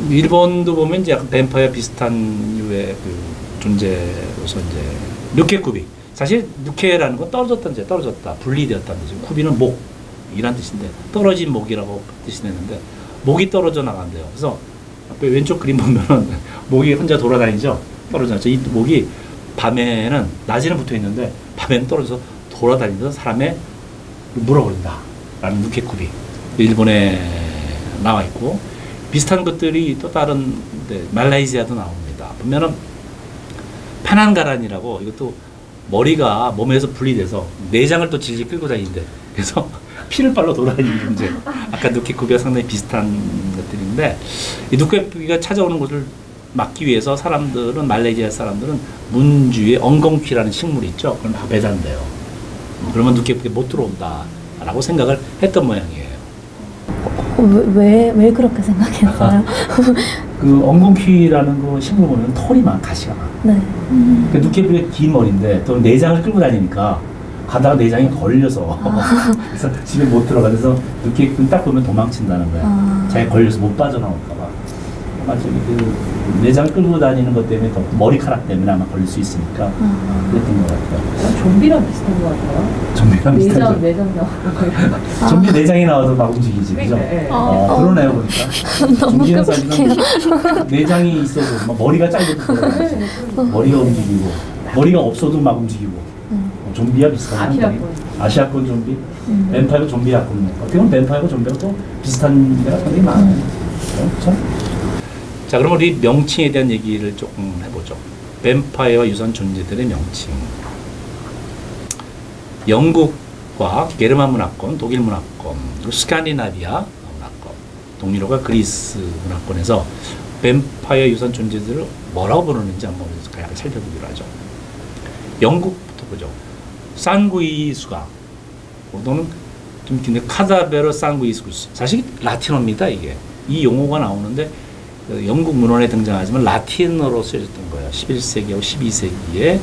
일본도 보면 이제 약간 뱀파이어 비슷한 유의 그 존재로서 이제 누케쿠비. 사실 누케라는 건 떨어졌다, 분리되었다는 뜻이고, 쿠비는 목이란 뜻인데 떨어진 목이라고 뜻이 되는데 목이 떨어져 나간대요. 그래서 앞에 왼쪽 그림 보면은 목이 혼자 돌아다니죠. 떨어져. 이 목이 밤에는 낮에는 붙어 있는데 밤에는 떨어져서 돌아다니면서 사람의 물어버린다라는 누케쿠비. 일본에 나와 있고 비슷한 것들이 또 다른 말라이시아도 나옵니다. 보면은 파난가란이라고 이것도 머리가 몸에서 분리돼서 내장을 또 질질 끌고 다니는데 그래서 피를 빨러 돌아다니는 문제. 아까 누케쿠비와 상당히 비슷한 것들인데 이 누케쿠비가 찾아오는 것을 막기 위해서 사람들은 말레이시아 사람들은 문주에 엉겅퀴라는 식물이 있죠. 그걸 다 배단돼요. 그러면 누케쿠비가 못 들어온다라고 생각을 했던 모양이에요. 왜 그렇게 생각했어요? 그 엉겅퀴라는 그 식물 보면 털이 많아, 가시가 많아. 네. 그 누케쿠비가 긴 머리인데 또 내장을 끌고 다니니까 가다가 내장이 걸려서 그래서 집에 못 들어가. 그래서 누케쿠비는 딱 보면 도망친다는 거야. 자기 걸려서 못 빠져나올까 봐. 아마 저기 그 내장 끌고 다니는 것 때문에 또 머리카락 때문에 아마 걸릴 수 있으니까 그랬던 것 같아요. 좀비랑 비슷한 것 같아요. 좀비랑 비슷하죠. 내장 나오고. 좀비 내장이 나와도 막 움직이지, 그죠? 네. 그러네요, 보니까. 좀비는 사실은 내장이 있어도 막 머리가 짧아도 돌아다니지. 머리가 움직이고, 머리가 없어도 막 움직이고. 좀비와 비슷한 아시아권 좀비, 뱀파이어 좀비하고 어떻게 보면 뱀파이어 좀비하고 또 비슷한 데가 굉장히 많아요. 그렇죠? 자, 그럼 우리 명칭에 대한 얘기를 조금 해보죠. 뱀파이어 유산 존재들의 명칭. 영국과 게르만 문화권, 독일 문화권, 그리고 스칸디나비아 문화권, 동유럽과 그리스 문화권에서 뱀파이어 유산 존재들을 뭐라고 부르는지 한번 약간 살펴보기로 하죠. 영국부터 보죠. 산구이수가 또는 좀 긴데 카다베르 산구이수스. 사실 라틴어입니다. 이게 이 용어가 나오는데 영국 문헌에 등장하지만 라틴어로 쓰여졌던 거예요. 11세기하고 12세기에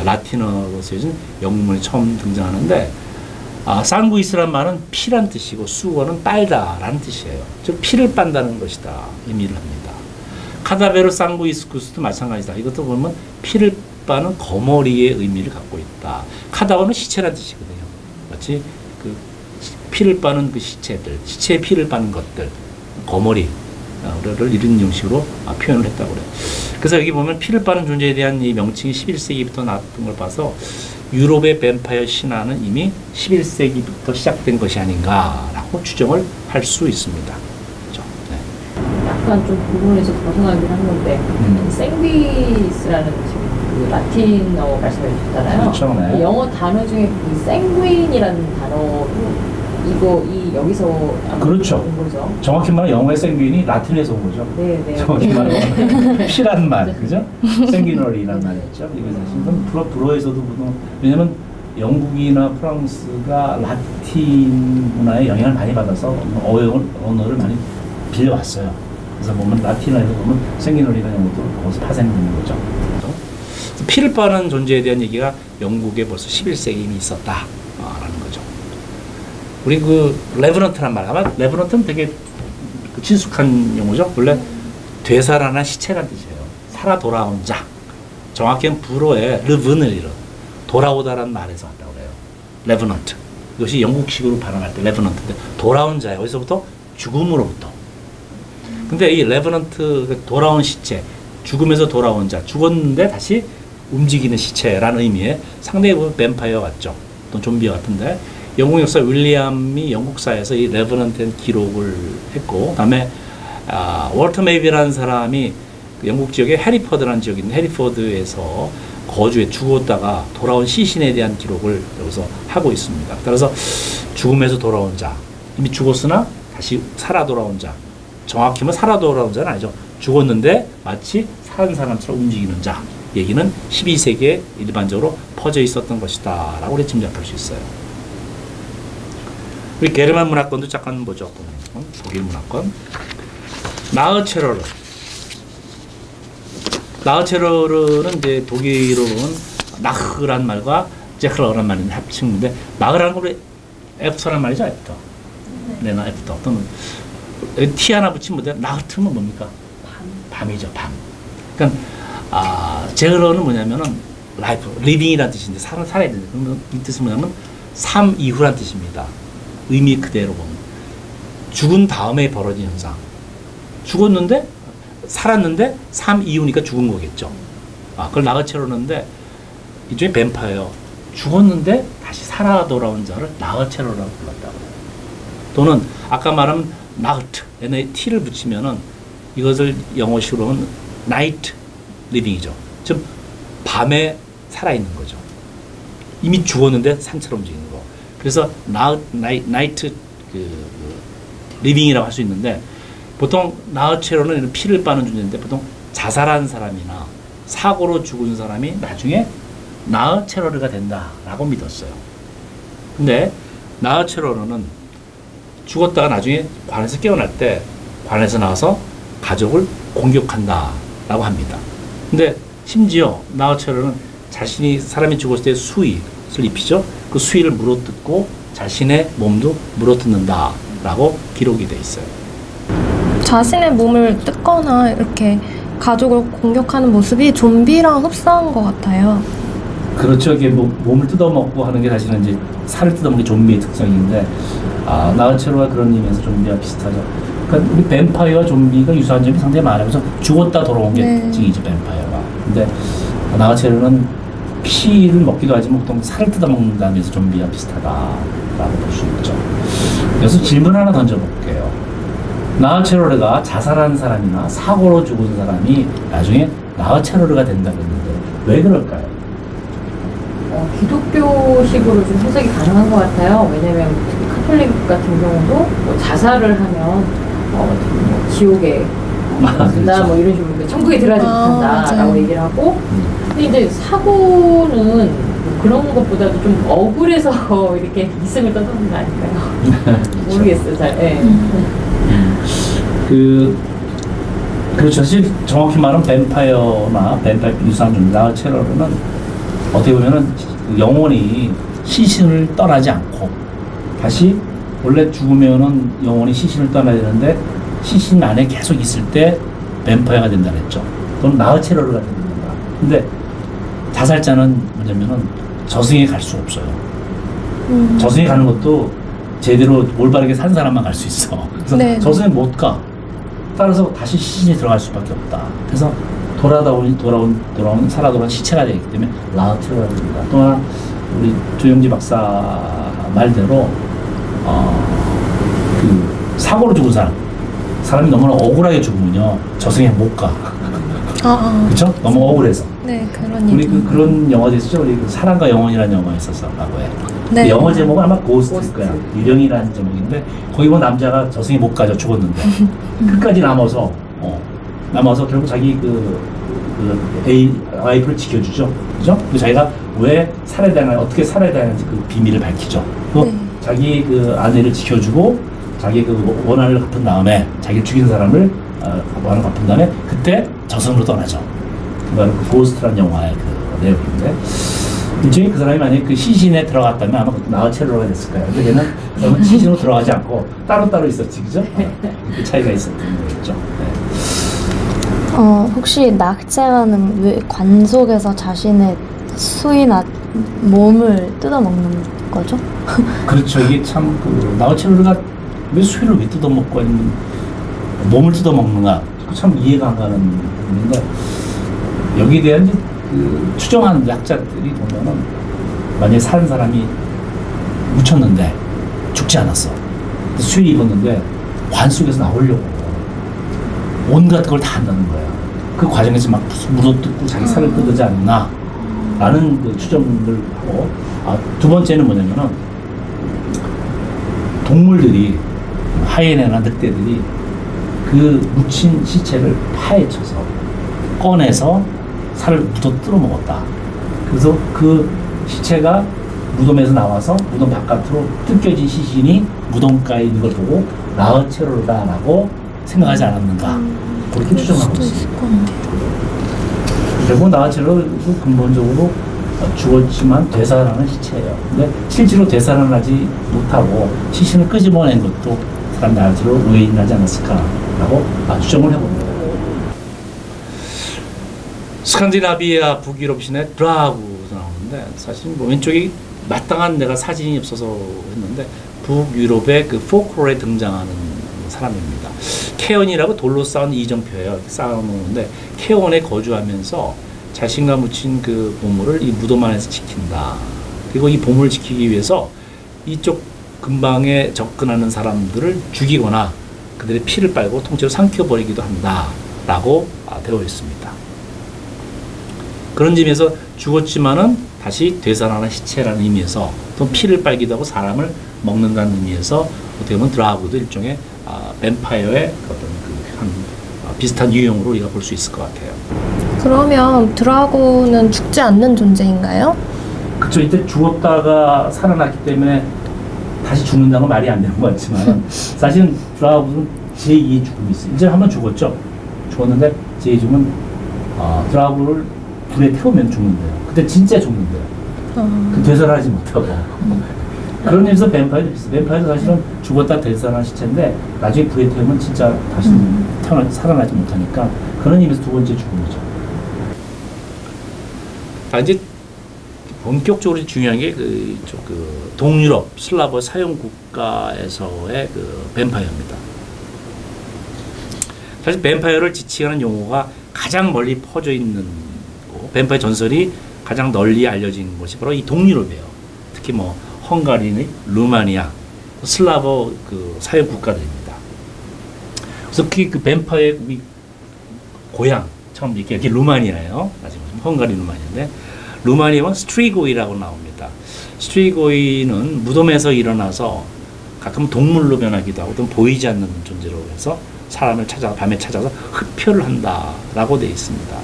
라틴어로 쓰여진 영국 문헌에 처음 등장하는데 산구이스란 말은 피란 뜻이고 수어는 빨다라는 뜻이에요. 즉 피를 빤다는 것이다 의미를 합니다. 카다베르 산구이스쿠스도 마찬가지다. 이것도 보면 피를 빠는 거머리의 의미를 갖고 있다. 카다버는 시체란 뜻이거든요. 마치 그 피를 빠는 그 시체들, 시체의 피를 빠는 것들, 거머리를 이런 형식으로 표현을 했다고 그래요. 그래서 여기 보면 피를 빠는 존재에 대한 이 명칭이 11세기부터 나왔던 걸 봐서 유럽의 뱀파이어 신화는 이미 11세기부터 시작된 것이 아닌가라고 추정을 할 수 있습니다. 그렇죠? 네. 약간 좀 부분에서 벗어나긴 한 건데 생비스라는 그 라틴어 말씀해 주셨잖아요. 그렇죠, 네. 영어 단어 중에 이 생구인이라는 단어 여기서 그렇죠. 온 거죠. 정확히 말하면 영어의 생귀인이 라틴에서 온 거죠. 네. 정확히 말하면 피라는 말, 그죠? 생귀너리라는 말이 있죠. 이게 사실은 불어에서도 보통 왜냐면 영국이나 프랑스가 라틴 문화에 영향을 많이 받아서 언어를 많이 빌려왔어요. 그래서 보면 라틴어에서 보면 생귀너리라는 용어도 거기서 파생되는 거죠. 피를 빠는 존재에 대한 얘기가 영국에 벌써 11세기 이미 있었다라는 거죠. 우리 그 레브넌트란 말, 아마 레브넌트는 되게 친숙한 용어죠. 원래 되살아난 시체란 뜻이에요. 살아 돌아온 자. 정확히는 불어의 르브는 이런 돌아오다라는 말에서 한다고 그래요. 레브넌트. 이것이 영국식으로 발음할 때 레브넌트인데 돌아온 자예요. 어디서부터? 죽음으로부터. 근데 이 레브넌트, 돌아온 시체, 죽음에서 돌아온 자, 죽었는데 다시 움직이는 시체라는 의미의 상당히 뱀파이어 같죠. 또 좀비 같은데 영국 역사 윌리엄이 영국사에서 이 레버넌트의 기록을 했고, 그다음에 월터 메이비라는 사람이 영국 지역에 해리포드라는 지역이 있는데 해리포드에서 거주해 죽었다가 돌아온 시신에 대한 기록을 여기서 하고 있습니다. 따라서 죽음에서 돌아온 자, 이미 죽었으나 다시 살아 돌아온 자, 정확히는 살아 돌아온 자는 아니죠. 죽었는데 마치 산 사람처럼 움직이는 자 얘기는 12세기에 일반적으로 퍼져 있었던 것이다 라고 우리 짐작할 수 있어요. 우리 게르만 문화권도 잠깐 보죠. 독일 문화권. 나흐체러르는 이제 독일어로는 나흐란 말과 제흐라는 말이 합친인데 나흐라는 건 우리 애프터란 말이죠. 애프터. 네, 나 애프터. 또는 티 하나 붙이면 뭐냐? 나흐트면 뭡니까? 밤이죠. 밤. 그러니까 제흐라는 뭐냐면은 라이프, 리빙이라는 뜻인데 살아야 되는데 그러면 이 뜻은 뭐냐면 삶 이후란 뜻입니다. 의미 그대로 보면 죽은 다음에 벌어진 현상. 죽었는데 살았는데 삶 이후니까 죽은 거겠죠. 그걸 나흐체러르인데 이쪽에 뱀파이어. 죽었는데 다시 살아 돌아온 자를 나흐체러라고 불렀다고 해요. 또는 아까 말한 나흐트, T를 붙이면은 이것을 영어식으로는 나이트 리빙이죠. 즉 밤에 살아있는 거죠. 이미 죽었는데 산처럼 움직이는 거. 그래서 나이트 리빙이라고 할 수 있는데 보통 나흐체러는 피를 빠는 존재인데 보통 자살한 사람이나 사고로 죽은 사람이 나중에 나흐체러르가 된다라고 믿었어요. 근데 나흐체러르는 죽었다가 나중에 관에서 깨어날 때 관에서 나와서 가족을 공격한다라고 합니다. 근데 심지어 나흐체러르는 자신이 사람이 죽었을 때 수의를 입히죠. 그 수의를 물어뜯고 자신의 몸도 물어뜯는다라고 기록이 돼 있어요. 자신의 몸을 뜯거나 이렇게 가족을 공격하는 모습이 좀비랑 흡사한 것 같아요. 그렇죠. 이게 몸을 뜯어먹고 하는 게 사실은 이제 살을 뜯어먹는 게 좀비의 특성인데, 나흐체러가 그런 의미에서 좀비와 비슷하죠. 그러니까 우리 뱀파이어와 좀비가 유사한 점이 상당히 많아요. 그래서 죽었다 돌아온 게 특징이죠, 뱀파이어가. 근데 나흐체러는 피를 먹기도 하지만 보통 살을 뜯어먹는다는 데서 좀비와 비슷하다라고 볼 수 있죠. 그래서 질문 하나 던져볼게요. 나흐체러가 자살한 사람이나 사고로 죽은 사람이 나중에 나흐체러가 된다고 했는데 왜 그럴까요? 기독교식으로 좀 해석이 가능한 것 같아요. 왜냐면 카톨릭 같은 경우도 뭐 자살을 하면 뭐 지옥에 간다 뭐 이런 식으로 천국에 들어가지 못한다라고 얘기를 하고, 근데 이제 사고는 뭐 그런 것보다도 좀 억울해서 이렇게 있음을 떠도는 거 아닐까요? 모르겠어요, 잘. 네. 그렇죠. 사실 정확히 말하면 뱀파이어나 뱀파이어 유사한 존재 나흐체러는 어떻게 보면은 영혼이 시신을 떠나지 않고 다시 원래 죽으면은 영혼이 시신을 떠나야 되는데 시신 안에 계속 있을 때 뱀파이어가 된다 그랬죠. 또는 나흐체러가 된다. 근데 자살자는 뭐냐면은 저승에 갈 수 없어요. 저승에 가는 것도 제대로 올바르게 산 사람만 갈 수 있어. 그래서 저승에 못 가. 따라서 다시 시신이 들어갈 수밖에 없다. 그래서 돌아온 살아 돌아온 시체가 되기 때문에 나흐체러가 됩니다. 또 하나 우리 조영지 박사 말대로 그 사고로 죽은 사람이 너무나 억울하게 죽으면요 저승에 못 가. 그렇죠? 너무 억울해서. 네, 그런 우리 얘기. 그런 영화도 있었죠. 우리 사랑과 영혼이라는 영화 있었어 과거에. 네. 영어 제목은 아마 고스트일 거야. 유령이라는 제목인데 거기 보면 남자가 저승에 못 가죠. 죽었는데 끝까지 남아서 결국 자기 와이프를 지켜주죠. 그죠? 그 자기가 왜 살아야 되나, 어떻게 살아야 되는지 그 비밀을 밝히죠. 또 자기 그 아내를 지켜주고 자기 그 원한을 갚은 다음에 자기를 죽인 사람을 원한을 갚은 다음에 그때 저승으로 떠나죠. 그러니까 그 고스트라는 영화의 그 내용인데 일종의 그 사람이 만약에 그 시신에 들어갔다면 아마 나흐체러가 됐을 거예요. 근데 걔는 그러면 시신으로 들어가지 않고 따로따로 있었지, 그죠? 그 차이가 있었던 거겠죠. 네. 혹시 나흐체러는 왜 관 속에서 자신의 수이나 몸을 뜯어먹는 거죠? 그렇죠. 이게 참 나흐체러가 왜 수위를 왜 뜯어먹고 아니면 몸을 뜯어먹는가 참 이해가 안 가는 부분인데 여기에 대한 추정하는 학자들이 보면은 만약에 사는 사람이 묻혔는데 죽지 않았어. 수위 입었는데 관 속에서 나오려고 온갖 걸 다 한다는 거야. 그 과정에서 막 물어뜯고 자기 살을 뜯지 않나 라는 그 추정을 하고, 두 번째는 뭐냐면은 동물들이 하이에나나 늑대들이 그 묻힌 시체를 파헤쳐서 꺼내서 살을 묻어 뜯어 먹었다. 그래서 그 시체가 무덤에서 나와서 무덤 바깥으로 뜯겨진 시신이 무덤가에 있는 걸 보고 라흐체로다라고 생각하지 않았는가 그렇게 추정하고 있습니다. 결국 라흐체로는 근본적으로 죽었지만 되살아나는 시체예요. 근데 실제로 되살아나지 못하고 시신을 끄집어낸 것도 사람 라흐체로 원인이 나지 않았을까라고 추정을 해봅니다. 스칸디나비아 북유럽 신의 드라구가 나오는데 사실 뭐 왼쪽이 마땅한 내가 사진이 없어서 했는데 북유럽의 그 포크롤에 등장하는 사람입니다. 케온이라고 돌로 쌓은 이정표예요. 쌓아놓는데 케온에 거주하면서 자신과 묻힌 그 보물을 이 무덤 안에서 지킨다. 그리고 이 보물을 지키기 위해서 이쪽 근방에 접근하는 사람들을 죽이거나 그들의 피를 빨고 통째로 삼켜버리기도 한다라고 되어 있습니다. 그런 점에서 죽었지만은 다시 되살아나는 시체라는 의미에서 또 피를 빨기도 하고 사람을 먹는다는 의미에서 어떻게 보면 드라구도 일종의 뱀파이어의 어떤 비슷한 유형으로 우리가 볼 수 있을 것 같아요. 그러면 드라군은 죽지 않는 존재인가요? 그쵸. 이때 죽었다가 살아났기 때문에 다시 죽는다는 건 말이 안 되는 것 같지만 사실은 드라군은 제2의 죽음이 있어요. 이제 한번 죽었죠. 죽었는데 제2의 죽음은 드라군을 불에 태우면 죽는데요. 그때 진짜 죽는데요. 그 되살아나지 못하고. 그런 의미에서 뱀파이어도 비슷해요. 뱀파이어도 사실은 죽었다 되살아난 시체인데 나중에 불에 태우면 진짜 다시 살아나지 못하니까 그런 의미에서 두 번째 죽음이죠. 이제 본격적으로 중요한 게 그 동유럽 슬라브 사용 국가에서의 그 뱀파이어입니다. 사실 뱀파이어를 지칭하는 용어가 가장 멀리 퍼져 있는 뱀파이어 전설이 가장 널리 알려진 것이 바로 이 동유럽이에요. 특히 뭐 헝가리, 루마니아, 슬라브 그 사회 국가들입니다. 그래서 그 뱀파이어의 고향 처음 이게 루마니아예요. 헝가리 루마니아인데 루마니아는 스트리고이라고 나옵니다. 스트리고이는 무덤에서 일어나서 가끔 동물로 변하기도 하고 또는 보이지 않는 존재로 해서 사람을 밤에 찾아서 흡혈을 한다라고 되어 있습니다.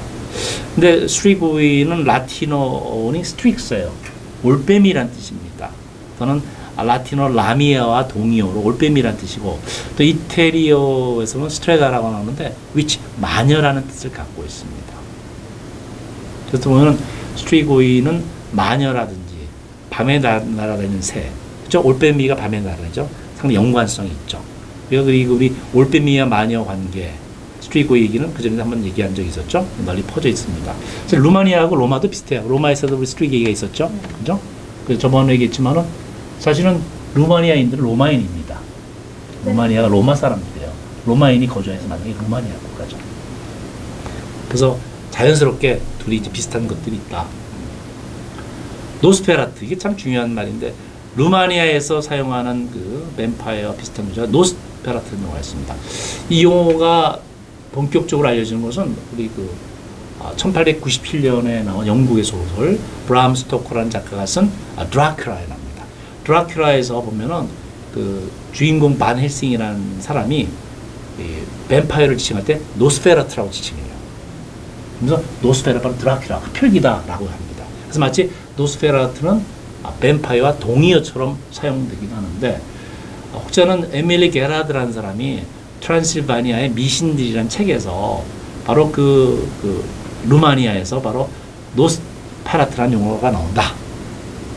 근데 스트리고이는 라틴어는 스트릭스예요. 올빼미란 뜻입니다. 또는 라틴어 라미아와 동의어로 올빼미란 뜻이고 또 이태리어에서는 스트레가라고 나오는데 which 마녀라는 뜻을 갖고 있습니다. 그래서 보면 스트리고이는 마녀라든지 밤에 날아다니는 새, 그렇죠? 올빼미가 밤에 날아다니죠. 상당히 연관성이 있죠. 그리고 우리 올빼미와 마녀 관계 스트리고이 얘기는 그전에 한번 얘기한 적이 있었죠. 널리 퍼져 있습니다. 루마니아하고 로마도 비슷해요. 로마에서도 우리 스트리고 얘기가 있었죠. 그죠? 그래서 저번에 얘기했지만은 사실은 루마니아인들은 로마인입니다. 루마니아가 로마 사람들이에요. 로마인이 거주해서 만든 게 루마니아 국가죠. 그래서 자연스럽게 둘이 이제 비슷한 것들이 있다. 노스페라트, 이게 참 중요한 말인데 루마니아에서 사용하는 그 뱀파이어 비슷한 거죠. 노스페라트라는 용어가 있습니다. 이 용어가 본격적으로 알려지는 것은 우리 1897년에 나온 영국의 소설 브람 스토커라는 작가가 쓴 드라큘라에 나옵니다. 드라큘라에서 보면은 그 주인공 반 헬싱이라는 사람이 뱀파이어를 지칭할 때 노스페라트라고 지칭해요. 그래서 노스페라트는 드라큘라, 흡혈귀다라고 합니다. 그래서 마치 노스페라트는 뱀파이어와 동의어처럼 사용되기도 하는데 혹시 아는 에밀리 게라드라는 사람이 트란실바니아의 미신들이라는 책에서 바로 그 루마니아에서 바로 노스페라트라는 용어가 나온다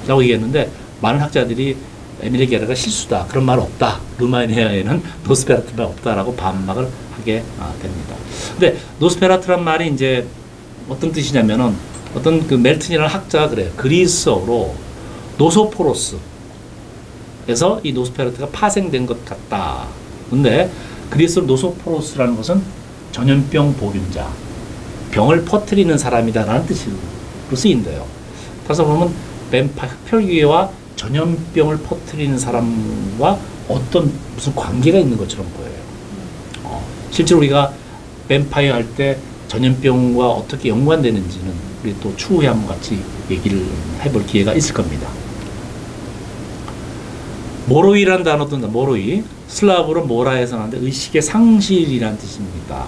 라고 얘기했는데 많은 학자들이 에밀리 게라가 실수다, 그런 말 없다, 루마니아에는 노스페라트가 없다라고 반박을 하게 됩니다. 근데 노스페라트란 말이 이제 어떤 뜻이냐면은 어떤 그 멜튼이라는 학자가 그래요. 그리스어로 노소포로스에서 이 노스페라트가 파생된 것 같다. 근데 그리스어 노소포로스라는 것은 전염병 보균자, 병을 퍼뜨리는 사람이다라는 뜻으로 쓰인대요. 따라서 보면 흡혈귀와 전염병을 퍼뜨리는 사람과 어떤 무슨 관계가 있는 것처럼 보여요. 실제로 우리가 뱀파이어 할 때 전염병과 어떻게 연관되는지는 우리 또 추후에 한번 같이 얘기를 해볼 기회가 있을 겁니다. 모로이라는 단어도 모로이, 슬라브로 모라에서 나는데 의식의 상실이라는 뜻입니다.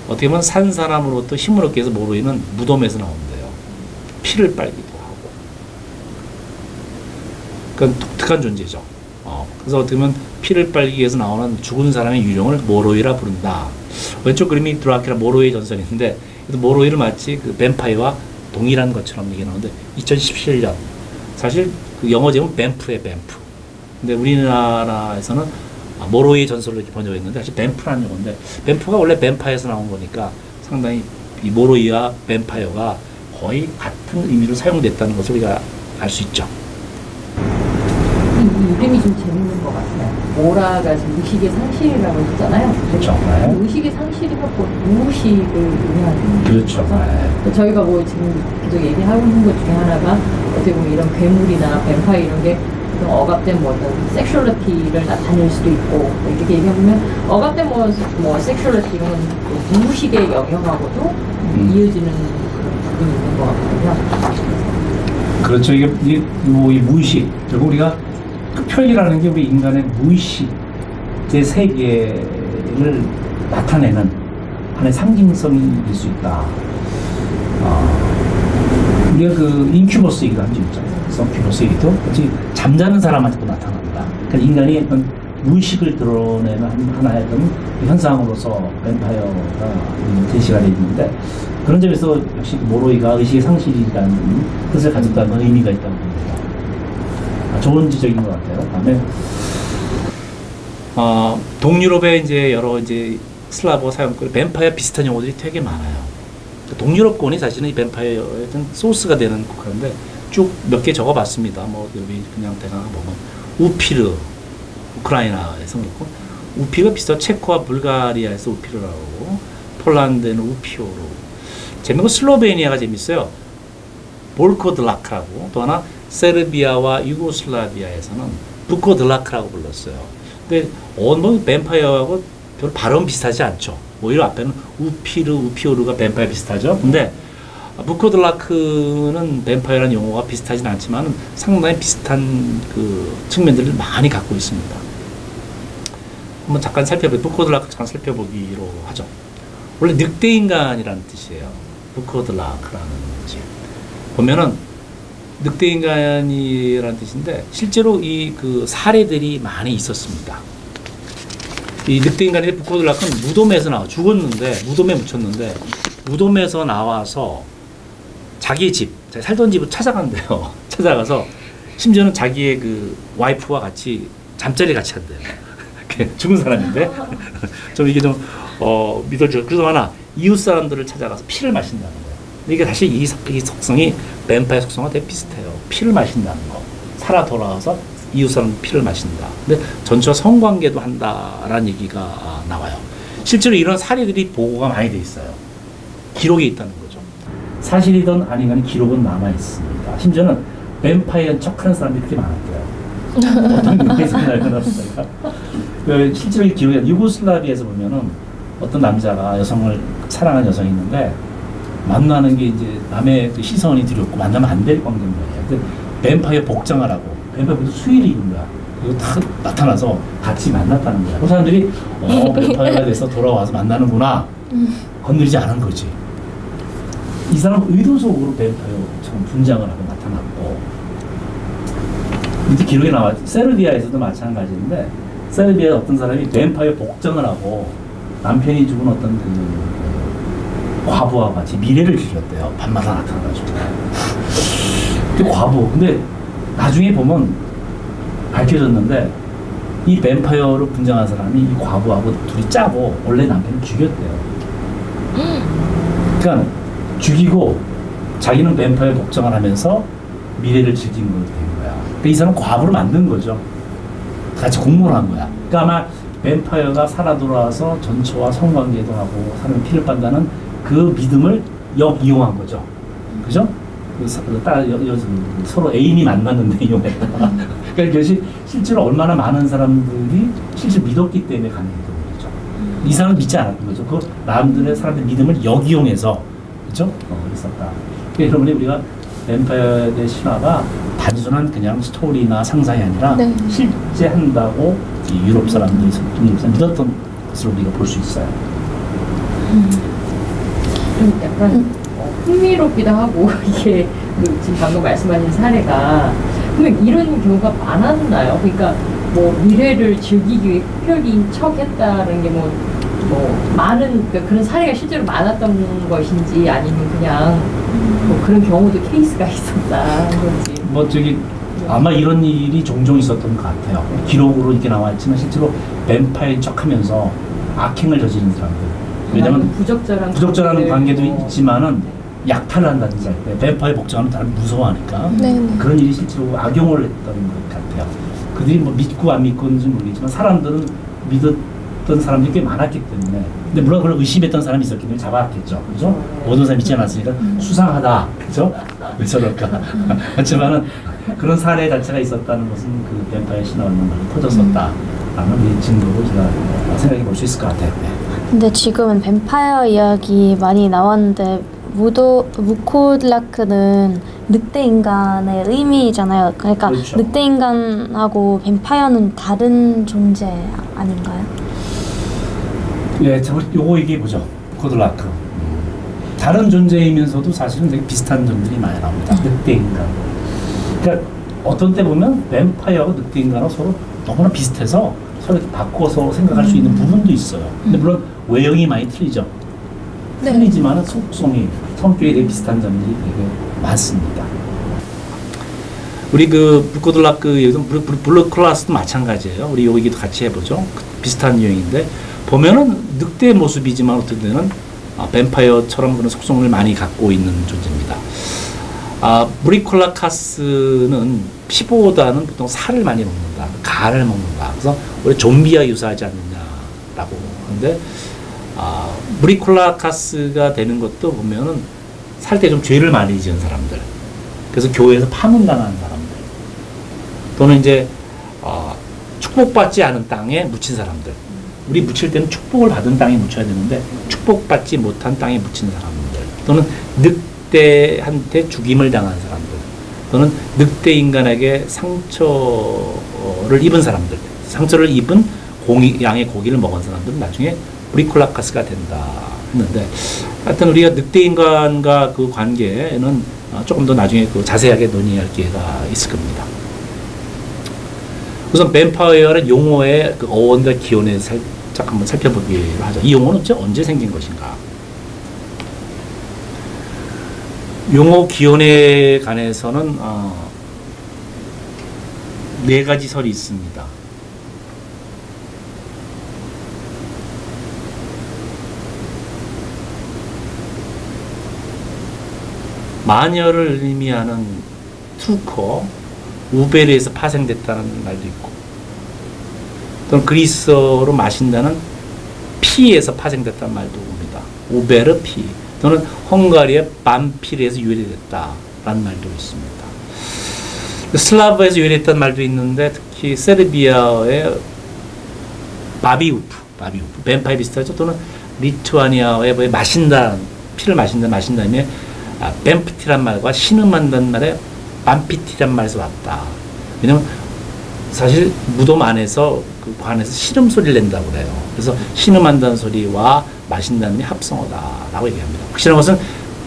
어떻게 보면 산 사람으로부터 힘을 얻기 위해서 모로이는 무덤에서 나온대요. 피를 빨기도 하고. 그건 독특한 존재죠. 그래서 어떻게 보면 피를 빨기 위해서 나오는 죽은 사람의 유령을 모로이라 부른다. 왼쪽 그림이 드라큘라 모로이의 전설인데 모로이를 마치 그 뱀파이어와 동일한 것처럼 얘기 나오는데 2017년 사실 그 영어 제목은 뱀프의 뱀프. 근데 우리나라에서는 모로이의 전설로 이렇게 번역했는데 사실 뱀프라는 용어인데 뱀프가 원래 뱀파이어에서 나온 거니까 상당히 이 모로이와 뱀파이어가 거의 같은 의미로 사용됐다는 것을 우리가 알 수 있죠. 이 이름이 좀 재밌는 것 같아요. 모라가 지금 의식의 상실이라고 했잖아요. 그렇죠. 네. 의식의 상실이면 곧 무의식을 의미하는 그렇죠. 거죠. 저희가 뭐 지금 계속 얘기하고 있는 것 중에 하나가 어떻게 보면 이런 괴물이나 뱀파이어 이런 게 억압된 뭐 어떤 섹슈얼리티를 나타낼 수도 있고 이렇게 얘기하면 억압된 뭐 섹슈얼리티 이런 건 무의식의 영역하고도 이어지는 그런 부분이 있는 것 같거든요. 그렇죠. 이게 이 무의식, 결국 우리가 흡혈이라는 게 우리 인간의 무의식의 세계를 나타내는 하나의 상징성이 될 수 있다. 우리가 그 인큐버스 얘기도 한 적 있잖아요. 서큐버스 얘기도 같이 잠자는 사람한테도 나타난다. 그러니까 인간이 어떤 무의식을 드러내는 하나의 어떤 현상으로서 뱀파이어가 제시가 되어 있는데 그런 점에서 역시 모로이가 의식의 상실이라는 뜻을 가졌다는 의미가 있다고 봅니다. 좋은 지적인 것 같아요. 그다음에 동유럽의 이제 여러 이제 슬라브 사용권 뱀파이어 비슷한 용어들이 되게 많아요. 동유럽권이 사실은 이 뱀파이어의 어떤 소스가 되는 국가인데 쭉 몇 개 적어봤습니다. 뭐 여기 그냥 대강 보면 우피르 우크라이나에서 그렇고 우피가 비슷한 체코와 불가리아에서 우피르라고 폴란드는 우피오로 재밌고 슬로베니아가 재밌어요. 볼코들라크라고 또 하나 세르비아와 유고슬라비아에서는 부코들라크라고 불렀어요. 근데 뭐 뱀파이어하고 별 발음 비슷하지 않죠. 오히려 앞에는 우피르, 우피오르가 뱀파이어 비슷하죠. 근데 부코들라크는 뱀파이어라는 용어가 비슷하진 않지만 상당히 비슷한 그 측면들을 많이 갖고 있습니다. 한번 잠깐 부코들라크 잠깐 살펴보기로 하죠. 원래 늑대인간이라는 뜻이에요. 부코들라크라는 뜻이. 보면은 늑대인간이라는 뜻인데 실제로 이 그 사례들이 많이 있었습니다. 이 늑대인간의 부코들라크는 무덤에서 나와 죽었는데 무덤에 묻혔는데 무덤에서 나와서 자기 집, 살던 집을 찾아간대요. 찾아가서 심지어는 자기의 그 와이프와 같이 잠자리 같이 한대요. 죽은 사람인데 좀 이게 좀 믿어져. 그래서 하나 이웃 사람들을 찾아가서 피를 마신다는 거예요. 이게 사실 이 속성이 뱀파이어 속성과 되게 비슷해요. 피를 마신다는 거. 살아 돌아와서 이웃 사람 피를 마신다. 근데 전처 성관계도 한다라는 얘기가 나와요. 실제로 이런 사례들이 보고가 많이 돼 있어요. 기록에 있다는 거죠. 사실이든 아니건 기록은 남아 있습니다. 심지어는 뱀파이어 척하는 사람들이 그렇게 많았대요. 어떤 의미에서 날려놨을까? 실제로 이 기록에 유고슬라비아에서 보면은 어떤 남자가 여성을 사랑하는 여성이 있는데 만나는 게 이제 남의 그 시선이 두렵고 만나면 안 될 관계인 거예요. 근데 뱀파이어 복장을 하고 뱀파이어도 수의를 입은 거야. 이거 다 나타나서 같이 만났다는 거야. 그 사람들이 뱀파이어가 돼서 돌아와서 만나는구나. 건드리지 않은 거지. 이 사람은 의도적으로 뱀파이어처럼 분장을 하고 나타났고 이제 기록에 나와 세르비아에서도 마찬가지인데 세르비아 어떤 사람이 뱀파이어 복장을 하고 남편이 죽은 어떤 그 과부와 같이 미래를 즐겼대요. 밤마다 나타나가지고. 근데 과부. 근데 나중에 보면 밝혀졌는데 이 뱀파이어로 분장한 사람이 이 과부하고 둘이 짜고 원래 남편을 죽였대요. 그러니까 죽이고 자기는 뱀파이어 복장을 하면서 미래를 즐긴 거 된 거야. 그러니까 이 사람은 과부를 만든 거죠. 같이 공모를 한 거야. 그러니까 아마 뱀파이어가 살아 돌아와서 전처와 성관계도 하고 사람의 피를 빤다는 그 믿음을 이용한 거죠. 그죠? 서로 애인이 만났는데 이용했다. 그러니까 이것이 실제로 얼마나 많은 사람들이 실제 믿었기 때문에 가능했던 거죠. 이 사람은 믿지 않았던 거죠. 그 남들의 사람들의 믿음을 역이용해서 그죠? 있었다. 그러니까 여러분이 우리가 뱀파이어의 신화가 단순한 그냥 스토리나 상상이 아니라 네. 실제 한다고 유럽 사람들이 믿었던 것으로 우리가 볼 수 있어요. 좀 약간 흥미롭기도 하고 이게 지금 방금 말씀하신 사례가 근데 이런 경우가 많았나요? 그러니까 뭐 미래를 즐기기 위해 흡혈귀인 척했다는 게 뭐 많은 그런 사례가 실제로 많았던 것인지 아니면 그냥 뭐 그런 경우도 케이스가 있었다는 건지. 뭐 저기 아마 이런 일이 종종 있었던 것 같아요. 기록으로 이렇게 나와 있지만 실제로 뱀파이어인 척하면서 악행을 저지른 사람들. 왜냐면 부적절한 관계도 있지만은 약탈을 한다든지 할 때 뱀파이어 복장하면 다들 무서워하니까 그런 일이 실제로 악용을 했던 것 같아요. 그들이 뭐 믿고 안 믿고는지 모르겠지만 사람들은 믿었던 사람들이 꽤 많았기 때문에, 근데 물론 그걸 의심했던 사람이 있었기 때문에 잡아왔겠죠. 그죠? 모든 사람이 믿지 않았으니까 수상하다. 그죠? 왜 저럴까? 하지만은 그런 사례 자체가 있었다는 것은 그 뱀파이어 신화가 얼마나 퍼졌었다라는 증거로 제가 생각해 볼 수 있을 것 같아요. 네. 근데 지금은 뱀파이어 이야기 많이 나왔는데 무코드라크는 늑대 인간의 의미잖아요. 그러니까 그렇죠. 늑대 인간하고 뱀파이어는 다른 존재 아닌가요? 예, 요거 얘기해 보죠. 코드라크. 다른 존재이면서도 사실은 되게 비슷한 점들이 많이 나옵니다. 늑대 인간. 그러니까 어떤 때 보면 뱀파이어와 늑대 인간하고 서로 너무나 비슷해서 서로 이렇게 바꿔서 생각할 수 있는 부분도 있어요. 근데 물론 외형이 많이 틀리죠. 틀리지만 속성이, 성격이 되게 비슷한 점들이 되게 많습니다. 우리 그 불코드라크, 블루클라스도 마찬가지예요. 우리 요 얘기도 같이 해보죠. 비슷한 유형인데 보면은 늑대의 모습이지만 어떤 때는 뱀파이어처럼 그런 속성을 많이 갖고 있는 존재입니다. 브리콜라카스는 피보다는 보통 살을 많이 먹는다. 간을 먹는다. 그래서 우리 좀비와 유사하지 않느냐라고 하는데, 브리콜라카스가 되는 것도 보면은 살 때 좀 죄를 많이 지은 사람들, 그래서 교회에서 파문당한 사람들, 또는 이제 축복받지 않은 땅에 묻힌 사람들. 우리 묻힐 때는 축복을 받은 땅에 묻혀야 되는데 축복받지 못한 땅에 묻힌 사람들, 또는 늑대한테 죽임을 당한 사람들, 또는 늑대 인간에게 상처를 입은 사람들, 상처를 입은 양의 고기를 먹은 사람들은 나중에 브리콜라카스가 된다 했는데, 하여튼 우리가 늑대 인간과 그 관계는 조금 더 나중에 그 자세하게 논의할 기회가 있을 겁니다. 우선 뱀파이어는 용어의 그 어원과 기원에 살짝 한번 살펴보기로 하죠. 이 용어는 언제 생긴 것인가? 용어 기원에 관해서는 4가지 설이 있습니다. 마녀를 의미하는 투커, 우베르에서 파생됐다는 말도 있고, 또는 그리스어로 마신다는 피에서 파생됐다는 말도 옵니다. 우베르 피, 또는 헝가리의 반피르에서 유래됐다라는 말도 있습니다. 슬라브에서 유래됐다는 말도 있는데, 특히 세르비아의 바비우프, 뱀파이어 비슷하죠. 또는 리투아니아의 피를 마신다면 뱀프티란 말과 신음한다는 말에 반피티란 말에서 왔다. 왜냐면 사실 무덤 안에서 그 관에서 신음 소리를 낸다고 그래요. 그래서 신음한다는 소리와 마신다는 게 합성어다라고 얘기합니다. 확실한 것은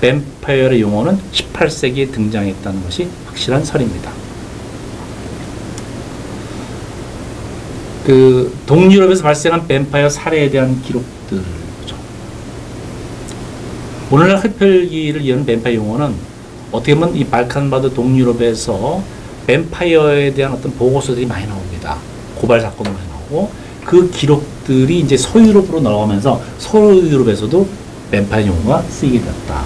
뱀파이어의 용어는 18세기에 등장했다는 것이 확실한 설입니다. 그 동유럽에서 발생한 뱀파이어 사례에 대한 기록들. 오늘날 흡혈귀를 이어는 뱀파이어 용어는 어떻게 보면 이 발칸바드 동유럽에서 뱀파이어에 대한 어떤 보고서들이 많이 나옵니다. 고발 사건도 많이 나오고, 그 기록들이 이제 서유럽으로 넘어가면서 서유럽에서도 뱀파이어 용어가 쓰이게 됐다.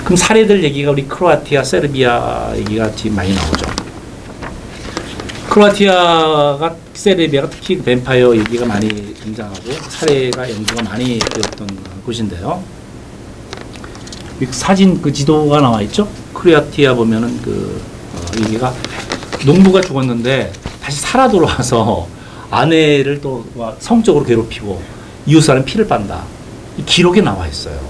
그럼 사례들 얘기가 우리 크로아티아, 세르비아 얘기가 지금 많이 나오죠. 크로아티아가, 세르비아가 특히 뱀파이어 얘기가 많이 등장하고 사례가 연구가 많이 되었던 곳인데요. 사진 그 지도가 나와 있죠. 크로아티아 보면은 여기가 농부가 죽었는데 다시 살아 돌아와서 아내를 또 성적으로 괴롭히고 이웃 사람 피를 빤다. 기록에 나와 있어요.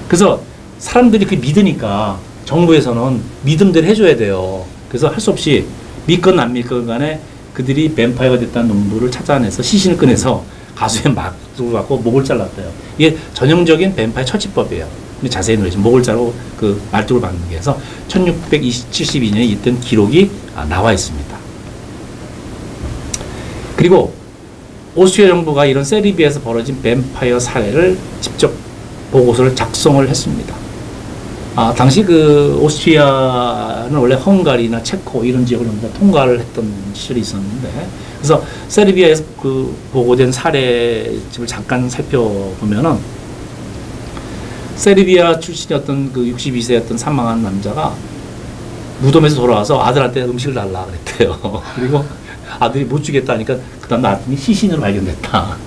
그래서 사람들이 그 믿으니까 정부에서는 믿음대로 해줘야 돼요. 그래서 할 수 없이 믿건 안 믿건 간에 그들이 뱀파이어가 됐다는 농부를 찾아내서 시신을 꺼내서 가수에 막 들고 갖고 목을 잘랐대요. 이게 전형적인 뱀파이어 처치법이에요. 자세히 노래죠. 목을 자르고 그 말뚝을 박는 게 해서 1672년에 있던 기록이 나와 있습니다. 그리고 오스트리아 정부가 이런 세르비아에서 벌어진 뱀파이어 사례를 직접 보고서를 작성을 했습니다. 당시 그 오스트리아는 원래 헝가리나 체코 이런 지역을 전부 다 통과를 했던 시절이 있었는데, 그래서 세르비아에서 그 보고된 사례집을 잠깐 살펴보면은 세르비아 출신이었던 그 62세였던 사망한 남자가 무덤에서 돌아와서 아들한테 음식을 달라 그랬대요. 그리고 아들이 못 주겠다니까 그다음 나왔더니 시신으로 발견됐다.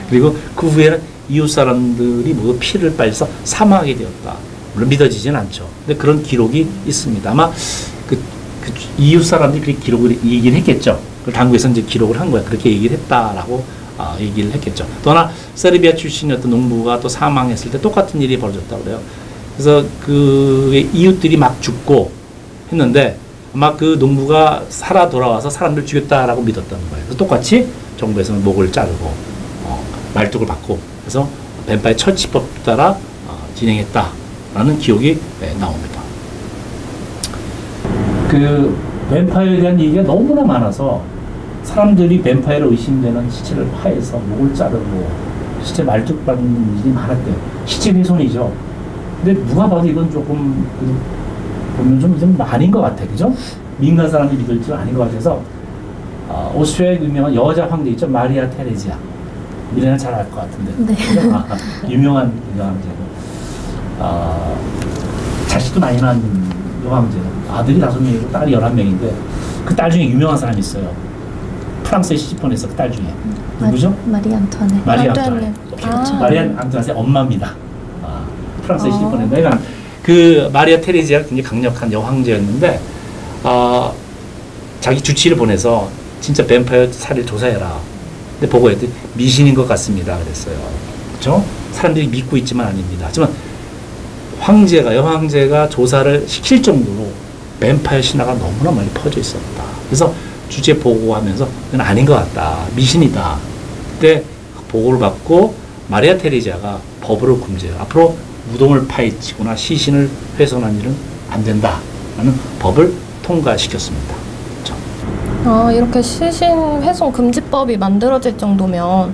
그리고 그 후에는 이웃 사람들이 모두 피를 빨려서 사망하게 되었다. 물론 믿어지진 않죠. 근데 그런 기록이 있습니다. 아마 그 이웃 사람들이 그렇게 기록을 얘기를 했겠죠. 그 당국에서 이제 기록을 한 거야. 그렇게 얘기를 했다라고 얘기를 했겠죠. 또 하나 세르비아 출신이었던 농부가 또 사망했을 때 똑같은 일이 벌어졌다고 그래요. 그래서 그 이웃들이 막 죽고 했는데 아마 그 농부가 살아 돌아와서 사람들 죽였다라고 믿었다는 거예요. 그래서 똑같이 정부에서는 목을 자르고 말뚝을 박고 그래서 뱀파이어 처치법 따라 진행했다라는 기록이 나옵니다. 그 뱀파이어에 대한 얘기가 너무나 많아서 사람들이 뱀파이어로 의심되는 시체를 파해서 목을 자르고 시체 말뚝 박는 일이 많았대요. 시체 훼손이죠. 근데 누가 봐도 이건 조금 보면 좀 아닌 것 같아, 그죠? 민간 사람이 믿을지 아닌 것 같아서 오스트리아의 유명한 여자 황제 있죠, 마리아 테레지아. 미래는 잘 알 것 같은데. 네. 유명한 여왕제고, 자식도 많이 낳은 여왕제. 아들이 5명이고 딸이 11명인데 그 딸 중에 유명한 사람이 있어요. 프랑스에 시집 보내서 그 딸 중에 누구죠? 마리 앙투아네. 마리 앙투아네. 마리 앙투아네 엄마입니다. 프랑스에 시집 보낸 내가 그 마리아 테레지아가 굉장히 강력한 여황제였는데 자기 주치를 보내서 진짜 뱀파이어 사례를 조사해라. 근데 보고했더니 미신인 것 같습니다. 그랬어요. 그렇죠? 사람들이 믿고 있지만 아닙니다. 하지만 여황제가 조사를 시킬 정도로 뱀파이어 신화가 너무나 많이 퍼져 있었다. 그래서 주제 보고하면서 이건 아닌 것 같다. 미신이다. 그때 보고를 받고 마리아 테레지아가 법으로 금지해요. 앞으로 무덤을 파헤치거나 시신을 훼손한 일은 안 된다라는 법을 통과시켰습니다. 그렇죠? 이렇게 시신 훼손 금지법이 만들어질 정도면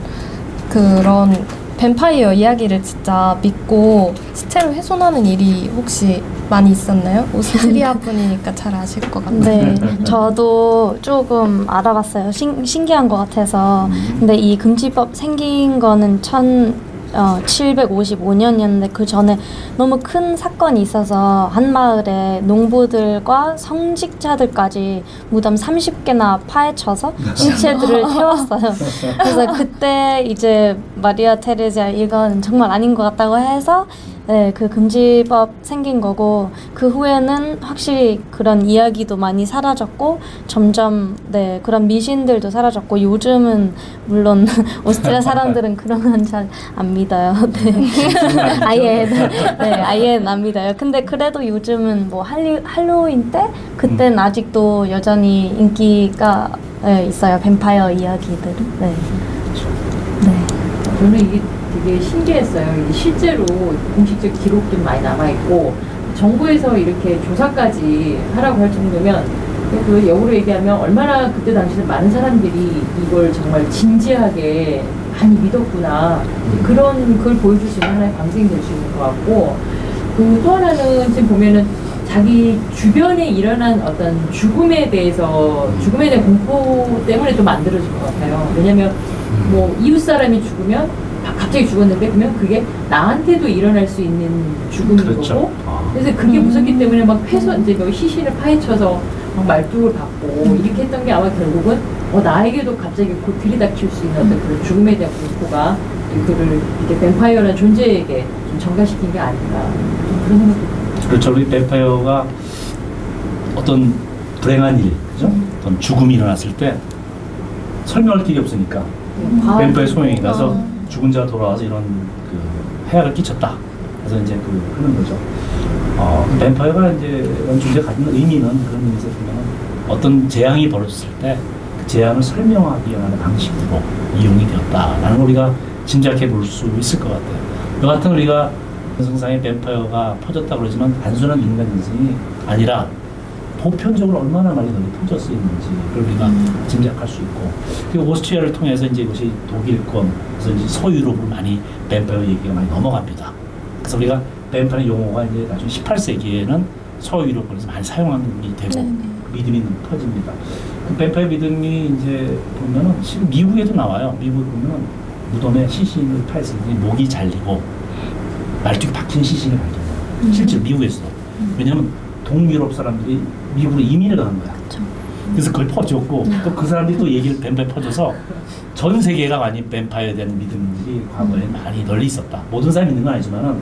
그런 뱀파이어 이야기를 진짜 믿고 시체를 훼손하는 일이 혹시 많이 있었나요? 오스트리아 분이니까 잘 아실 것 같아요. 네, 저도 조금 알아봤어요. 신기한 것 같아서. 근데 이 금지법 생긴 거는 1755년이었는데 그 전에 너무 큰 사건이 있어서 한 마을에 농부들과 성직자들까지 무덤 30개나 파헤쳐서 시체들을 태웠어요. 그래서 그때 이제 마리아 테레지아 이건 정말 아닌 것 같다고 해서 그 금지법 생긴 거고, 그 후에는 확실히 그런 이야기도 많이 사라졌고 점점 그런 미신들도 사라졌고, 요즘은 물론 오스트리아 사람들은 그런 건 잘 안 믿어요. 아예 안 믿어요. 근데 그래도 요즘은 뭐 할로윈 때 그때는 아직도 여전히 인기가 있어요. 뱀파이어 이야기들은. 저는 이게 되게 신기했어요. 실제로 공식적 기록도 많이 남아있고 정부에서 이렇게 조사까지 하라고 할 정도면, 그 역으로 얘기하면 얼마나 그때 당시에 많은 사람들이 이걸 정말 진지하게 많이 믿었구나, 그런 걸 보여줄 수 있는 하나의 방식이 될 수 있는 것 같고, 또 하나는 지금 보면은 자기 주변에 일어난 어떤 죽음에 대한 공포 때문에 또 만들어진 것 같아요. 왜냐면 뭐 이웃 사람이 죽으면 갑자기 죽었는데 그러면 그게 나한테도 일어날 수 있는 죽음인 그렇죠. 거고, 그래서 그게 무섭기 때문에 막 이제 시신을 파헤쳐서 막 말뚝을 박고 이렇게 했던 게 아마 결국은 나에게도 갑자기 곧 들이닥칠 수 있는 어떤 그런 죽음에 대한 공포가 그를 이렇게 뱀파이어라는 존재에게 좀 전가시킨 게 아닌가, 좀 그런 생각도 듭니다. 그렇죠. 우리 뱀파이어가 어떤 불행한 일, 그죠? 어떤 죽음이 일어났을 때 설명할 길이 없으니까 뱀파이어 소명이 가서 죽은 자가 돌아와서 이런 그 해악을 끼쳤다. 그래서 이제 하는 거죠. 뱀파이어가 이제 이런 존재가 가지는 의미는 그런 의미에서 보면 어떤 재앙이 벌어졌을 때 그 재앙을 설명하기 위한 방식으로 이용이 되었다라는 걸 우리가 짐작해 볼 수 있을 것 같아요. 여하튼 우리가 세상에 뱀파이어가 퍼졌다고 그러지만 단순한 인간 현상이 아니라 보편적으로 얼마나 많이 널리 퍼져 있는지 그걸 우리가 짐작할 수 있고, 그리고 오스트리아를 통해서 이제 이것이 독일권, 그래서 이제 서유럽으로 많이 뱀파이어 얘기가 많이 넘어갑니다. 그래서 우리가 뱀파이어 용어가 이제 나중에 18세기에는 서유럽권에서 많이 사용이 되고 믿음이 퍼집니다. 그 뱀파이어 믿음이 이제 보면은 지금 미국에도 나와요. 미국에 보면 무덤에 시신을 파였을 때 목이 잘리고 말뚝이 박힌 시신을 발견해요. 실제로 미국에서도. 왜냐하면 동유럽 사람들이 미국으로 이민을 간 거야. 그래서 그걸 퍼줬고 또 그 사람들이 또 얘기를 뱀파이어 퍼줘서 전 세계가 많이 뱀파이어에 대한 믿음들이 과거에 많이 널리 있었다. 모든 사람이 있는 건 아니지만은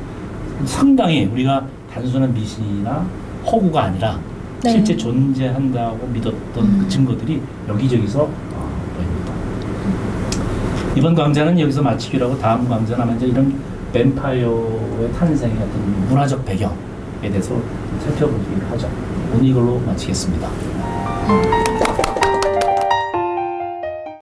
상당히 우리가 단순한 미신이나 허구가 아니라 실제 존재한다고 믿었던 그 증거들이 여기저기서 보입니다. 이번 강좌는 여기서 마치기로 하고 다음 강좌는 아마 이제 이런 뱀파이어의 탄생의 어떤 문화적 배경에 대해서 살펴보기로 하죠. 오늘 이걸로 마치겠습니다.